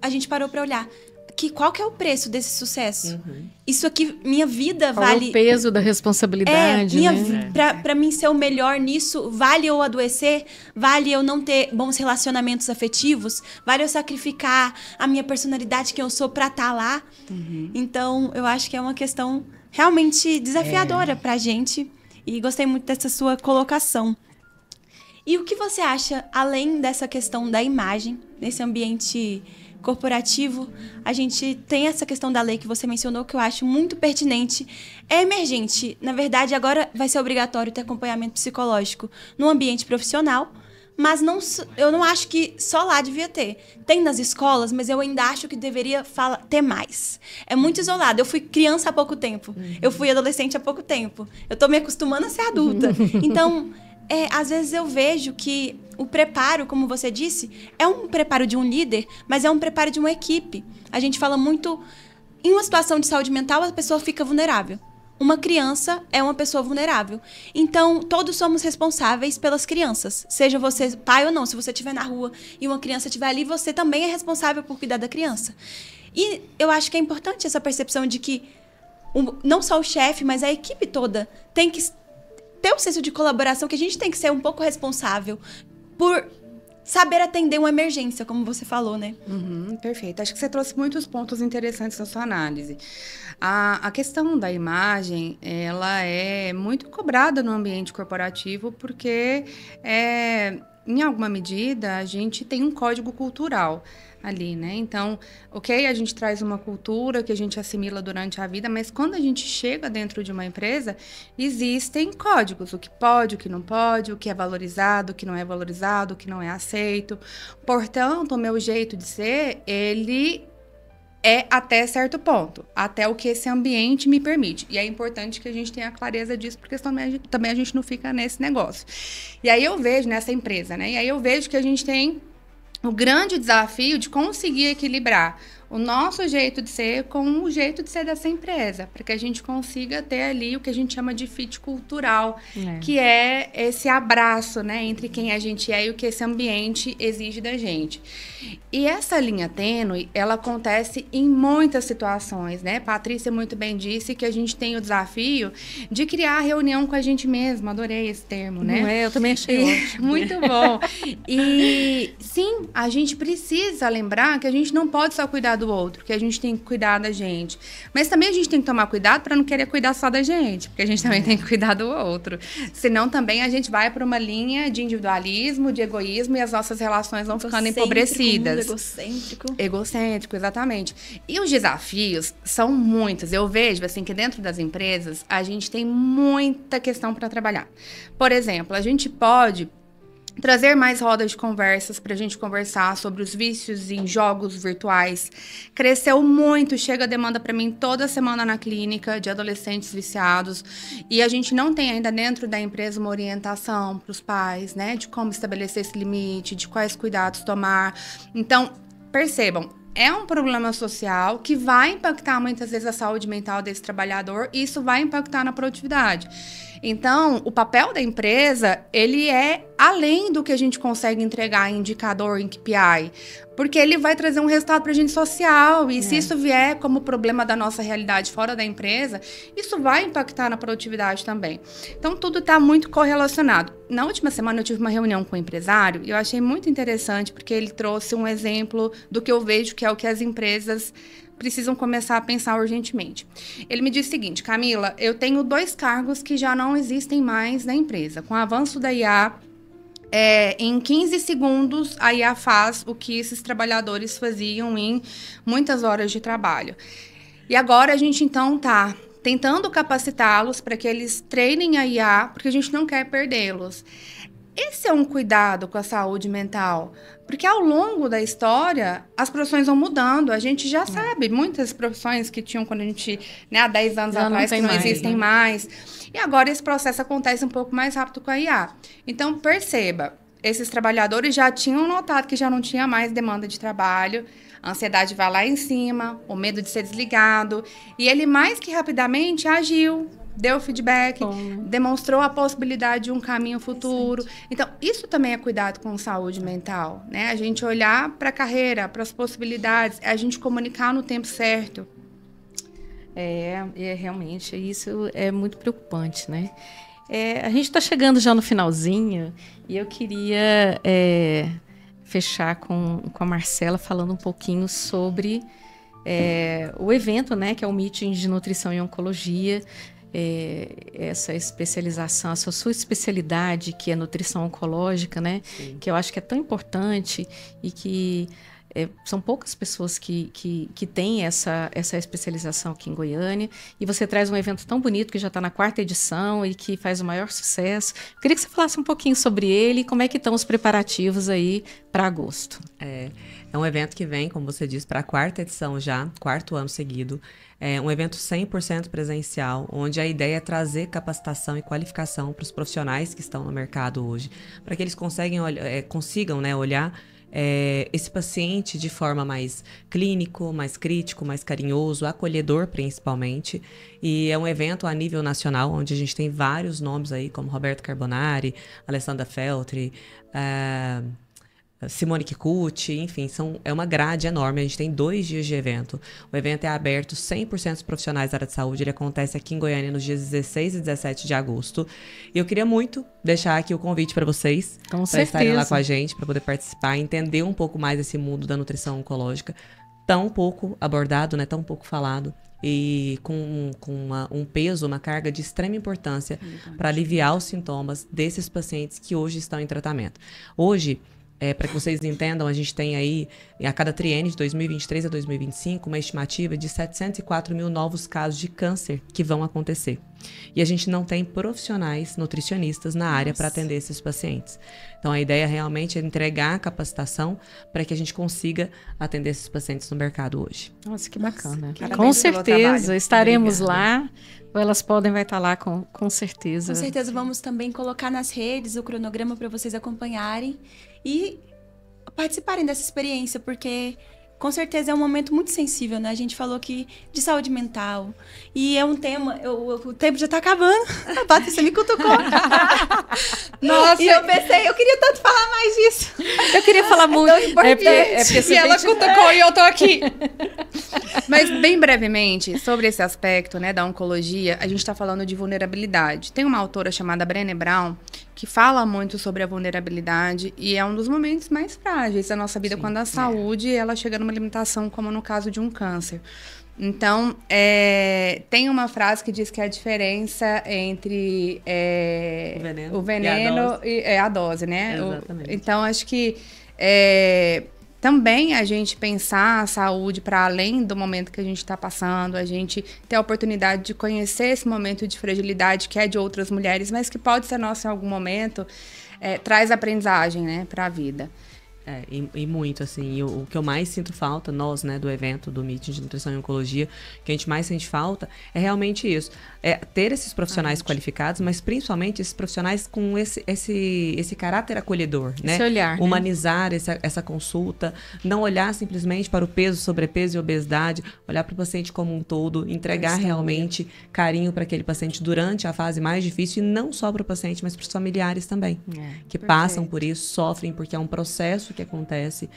a gente parou para olhar qual que é o preço desse sucesso. Isso aqui, minha vida qual vale... é o peso da responsabilidade, né? Pra mim ser o melhor nisso, vale eu adoecer? Vale eu não ter bons relacionamentos afetivos? Vale eu sacrificar a minha personalidade, quem eu sou, pra estar lá? Então, eu acho que é uma questão realmente desafiadora pra gente. E gostei muito dessa sua colocação. E o que você acha, além dessa questão da imagem, nesse ambiente corporativo, a gente tem essa questão da lei que você mencionou, que eu acho muito pertinente. É emergente. Na verdade, agora vai ser obrigatório ter acompanhamento psicológico no ambiente profissional, mas eu não acho que só lá devia ter. Tem nas escolas, mas eu ainda acho que deveria ter mais. É muito isolado. Eu fui criança há pouco tempo. Eu fui adolescente há pouco tempo. Eu tô me acostumando a ser adulta. Então, às vezes eu vejo que o preparo, como você disse, é um preparo de um líder, mas é um preparo de uma equipe. A gente fala muito... Em uma situação de saúde mental, a pessoa fica vulnerável. Uma criança é uma pessoa vulnerável. Então, todos somos responsáveis pelas crianças. Seja você pai ou não. Se você estiver na rua e uma criança estiver ali, você também é responsável por cuidar da criança. E eu acho que é importante essa percepção de que não só o chefe, mas a equipe toda tem que ter um senso de colaboração, que a gente tem que ser um pouco responsável por saber atender uma emergência, como você falou, né? Perfeito. Acho que você trouxe muitos pontos interessantes na sua análise. A questão da imagem, ela é muito cobrada no ambiente corporativo porque, em alguma medida, a gente tem um código cultural ali, né? Então, a gente traz uma cultura que a gente assimila durante a vida, mas quando a gente chega dentro de uma empresa, existem códigos, o que pode, o que não pode, o que é valorizado, o que não é valorizado, o que não é aceito. Portanto, o meu jeito de ser, ele é até certo ponto, até o que esse ambiente me permite. E é importante que a gente tenha clareza disso, porque também a gente não fica nesse negócio. E aí eu vejo nessa empresa, né? E aí eu vejo que a gente tem o grande desafio de conseguir equilibrar o nosso jeito de ser com o jeito de ser dessa empresa, para que a gente consiga ter ali o que a gente chama de fit cultural, que é esse abraço, né, entre quem a gente é e o que esse ambiente exige da gente. E essa linha tênue, ela acontece em muitas situações, né? Patrícia muito bem disse que a gente tem o desafio de criar reunião com a gente mesma. Adorei esse termo, né? Não é? Eu também achei ótimo. Muito bom. E sim, a gente precisa lembrar que a gente não pode só cuidar do do outro, que a gente tem que cuidar da gente. Mas também a gente tem que tomar cuidado para não querer cuidar só da gente, porque a gente também tem que cuidar do outro. Senão também a gente vai para uma linha de individualismo, de egoísmo, e as nossas relações vão ficando empobrecidas. Egocêntrico, exatamente. E os desafios são muitos. Eu vejo, assim, que dentro das empresas, a gente tem muita questão para trabalhar. Por exemplo, a gente pode trazer mais rodas de conversas para a gente conversar sobre os vícios em jogos virtuais. Cresceu muito, chega a demanda para mim toda semana na clínica de adolescentes viciados, e a gente não tem ainda dentro da empresa uma orientação para os pais, né, de como estabelecer esse limite, de quais cuidados tomar. Então, percebam, é um problema social que vai impactar muitas vezes a saúde mental desse trabalhador, e isso vai impactar na produtividade. Então, o papel da empresa, ele é além do que a gente consegue entregar em indicador, em KPI, porque ele vai trazer um resultado para a gente social, e se isso vier como problema da nossa realidade fora da empresa, isso vai impactar na produtividade também. Então, tudo está muito correlacionado. Na última semana, eu tive uma reunião com um empresário, e eu achei muito interessante, porque ele trouxe um exemplo do que eu vejo que é o que as empresas precisam começar a pensar urgentemente. Ele me disse o seguinte: Camila, eu tenho 2 cargos que já não existem mais na empresa. Com o avanço da IA, em 15 segundos, a IA faz o que esses trabalhadores faziam em muitas horas de trabalho. E agora a gente, então, está tentando capacitá-los para que eles treinem a IA, porque a gente não quer perdê-los. Esse é um cuidado com a saúde mental, porque ao longo da história, as profissões vão mudando. A gente já sabe, muitas profissões que tinham quando a gente, né, há 10 anos atrás, que não existem mais. E agora esse processo acontece um pouco mais rápido com a IA. Então, perceba, esses trabalhadores já tinham notado que já não tinha mais demanda de trabalho, a ansiedade vai lá em cima, o medo de ser desligado, e ele mais que rapidamente agiu, deu feedback, demonstrou a possibilidade de um caminho futuro. Então, isso também é cuidado com saúde mental, né? A gente olhar para a carreira, para as possibilidades, a gente comunicar no tempo certo. Realmente, isso é muito preocupante, né? A gente está chegando já no finalzinho, e eu queria fechar com a Marcela falando um pouquinho sobre o evento, né, que é o Meeting de Nutrição e Oncologia. Essa especialização, essa sua especialidade, que é nutrição oncológica, né? Sim. Que eu acho que é tão importante, e que são poucas pessoas que têm essa especialização aqui em Goiânia. E você traz um evento tão bonito, que já está na 4ª edição e que faz o maior sucesso. Eu queria que você falasse um pouquinho sobre ele e como é que estão os preparativos aí para agosto. É um evento que vem, como você disse, para a 4ª edição já, 4º ano seguido. É um evento 100% presencial, onde a ideia é trazer capacitação e qualificação para os profissionais que estão no mercado hoje, para que eles consigam, né, olhar esse paciente de forma mais clínico, mais crítico, mais carinhoso, acolhedor principalmente. E é um evento a nível nacional, onde a gente tem vários nomes aí, como Roberto Carbonari, Alessandra Feltri, Simone Kikuchi, enfim, é uma grade enorme. A gente tem 2 dias de evento. O evento é aberto 100% aos profissionais da área de saúde. Ele acontece aqui em Goiânia nos dias 16 e 17 de agosto. E eu queria muito deixar aqui o convite para vocês, para estarem lá com a gente, para poder participar, entender um pouco mais desse mundo da nutrição oncológica, tão pouco abordado, né, tão pouco falado, e com um peso, uma carga de extrema importância para aliviar os sintomas desses pacientes que hoje estão em tratamento. Hoje, para que vocês entendam, a gente tem aí, a cada triênio de 2023 a 2025, uma estimativa de 704 mil novos casos de câncer que vão acontecer. E a gente não tem profissionais nutricionistas na área para atender esses pacientes. Então, a ideia realmente é entregar a capacitação para que a gente consiga atender esses pacientes no mercado hoje. Nossa, que bacana. Com certeza, estaremos lá. Ou elas vai estar lá com certeza. Com certeza, vamos também colocar nas redes o cronograma para vocês acompanharem e participarem dessa experiência, porque com certeza é um momento muito sensível, né? A gente falou aqui de saúde mental, e é um tema, o tempo já tá acabando. A Patrícia me cutucou. Nossa! E eu pensei, eu queria tanto falar mais disso. Eu queria falar muito. E ela cutucou e eu tô aqui. Mas, bem brevemente, sobre esse aspecto, né, da oncologia, a gente está falando de vulnerabilidade. Tem uma autora chamada Brené Brown, que fala muito sobre a vulnerabilidade e é um dos momentos mais frágeis da nossa vida, quando a saúde ela chega numa limitação, como no caso de um câncer. Então, tem uma frase que diz que a diferença entre o veneno e a dose, né? Exatamente. Então, acho que também a gente pensar a saúde para além do momento que a gente está passando, a gente ter a oportunidade de conhecer esse momento de fragilidade que é de outras mulheres, mas que pode ser nosso em algum momento, traz aprendizagem, né, para a vida. E muito, assim, o que eu mais sinto falta, nós, né, do evento, do Meeting de Nutrição e Oncologia, que a gente mais sente falta, é realmente isso. Ter esses profissionais qualificados, mas principalmente esses profissionais com esse caráter acolhedor, né? Esse olhar, humanizar essa consulta, não olhar simplesmente para o peso, sobrepeso e obesidade, olhar para o paciente como um todo, entregar realmente carinho para aquele paciente durante a fase mais difícil, e não só para o paciente, mas para os familiares também, que passam por isso, sofrem, porque é um processo que acontece.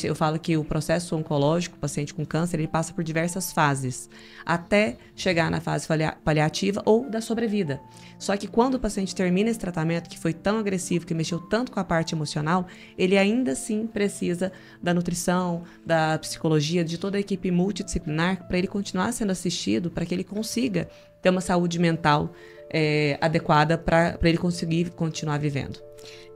Eu falo que o processo oncológico, o paciente com câncer, ele passa por diversas fases, até chegar na fase paliativa ou da sobrevida. Só que quando o paciente termina esse tratamento, que foi tão agressivo, que mexeu tanto com a parte emocional, ele ainda assim precisa da nutrição, da psicologia, de toda a equipe multidisciplinar, para ele continuar sendo assistido, para que ele consiga ter uma saúde mental adequada para ele conseguir continuar vivendo.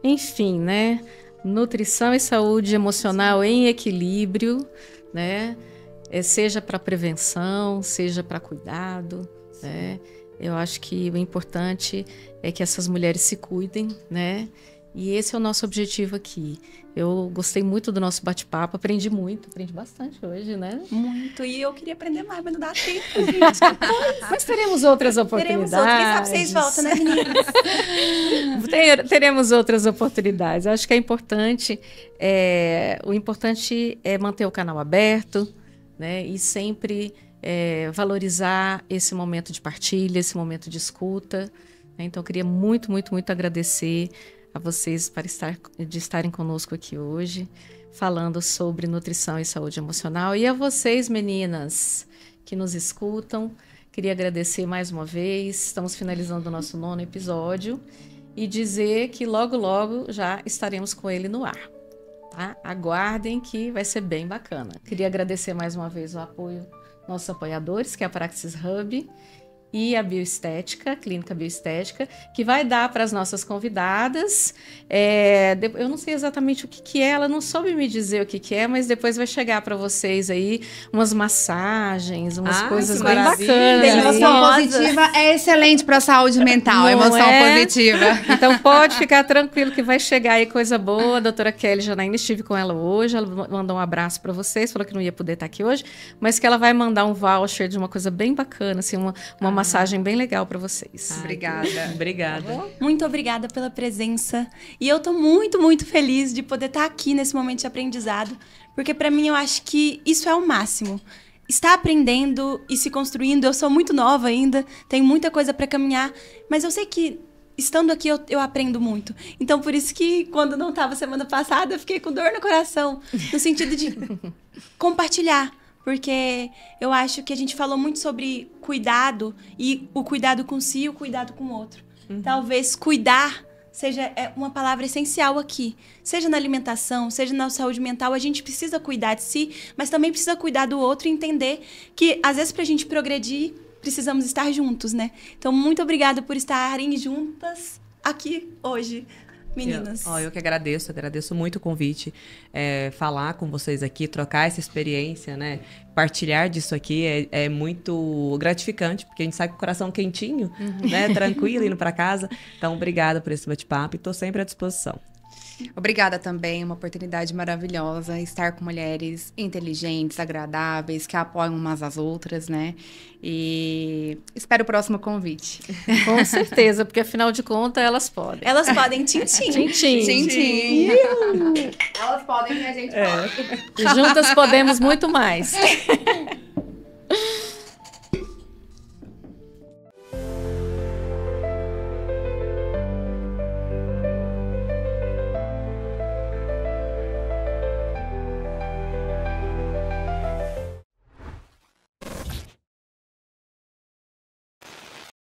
Enfim, né? Nutrição e saúde emocional em equilíbrio, né? Seja para prevenção, seja para cuidado, né? Eu acho que o importante é que essas mulheres se cuidem, né? E esse é o nosso objetivo aqui. Eu gostei muito do nosso bate-papo, aprendi bastante hoje, né? Muito, e eu queria aprender mais, mas não dá tempo, gente. Mas teremos outras oportunidades. Quem sabe vocês voltam, né, meninas? Teremos outras oportunidades. Eu acho que é importante, o importante é manter o canal aberto, né? E sempre valorizar esse momento de partilha, esse momento de escuta. Né? Então, eu queria muito, muito, muito agradecer a vocês de estarem conosco aqui hoje, falando sobre nutrição e saúde emocional. E a vocês, meninas, que nos escutam, queria agradecer mais uma vez. Estamos finalizando o nosso 9º episódio e dizer que logo, logo já estaremos com ele no ar. Tá? Aguardem que vai ser bem bacana. Queria agradecer mais uma vez o apoio dos nossos apoiadores, que é a Praxis Hub, e a Bioestética, a Clínica Bioestética, que vai dar para as nossas convidadas. Eu não sei exatamente o que é, ela não soube me dizer o que é, mas depois vai chegar para vocês aí umas massagens, umas coisas bem bacanas. Emoção positiva é excelente para a saúde mental, emoção positiva. Então pode ficar tranquilo que vai chegar aí coisa boa. A doutora Kelly Janaína, estive com ela hoje, ela mandou um abraço para vocês, falou que não ia poder estar aqui hoje, mas que ela vai mandar um voucher de uma coisa bem bacana, assim, uma massagem bem legal para vocês. Obrigada. Tá, muito obrigada pela presença. E eu tô muito, muito feliz de poder estar aqui nesse momento de aprendizado, porque para mim eu acho que isso é o máximo. Estar aprendendo e se construindo. Eu sou muito nova ainda, tenho muita coisa para caminhar, mas eu sei que estando aqui eu aprendo muito. Então por isso que quando não estava semana passada, eu fiquei com dor no coração, no sentido de compartilhar. Porque eu acho que a gente falou muito sobre cuidado, e o cuidado com si e o cuidado com o outro. Talvez cuidar seja uma palavra essencial aqui. Seja na alimentação, seja na saúde mental, a gente precisa cuidar de si, mas também precisa cuidar do outro e entender que, às vezes, para a gente progredir, precisamos estar juntos, né? Então, muito obrigada por estarem juntas aqui hoje. Meninas. Eu que agradeço muito o convite, falar com vocês aqui, trocar essa experiência, né? Partilhar disso aqui é muito gratificante, porque a gente sai com o coração quentinho, né? Tranquilo, indo para casa. Então, obrigada por esse bate-papo e estou sempre à disposição. Obrigada também, uma oportunidade maravilhosa estar com mulheres inteligentes, agradáveis, que apoiam umas às outras, né? E espero o próximo convite. Com certeza, porque afinal de contas elas podem. Elas podem, tchim-tchim. Tchim-tchim. Elas podem e a gente pode. Juntas podemos muito mais.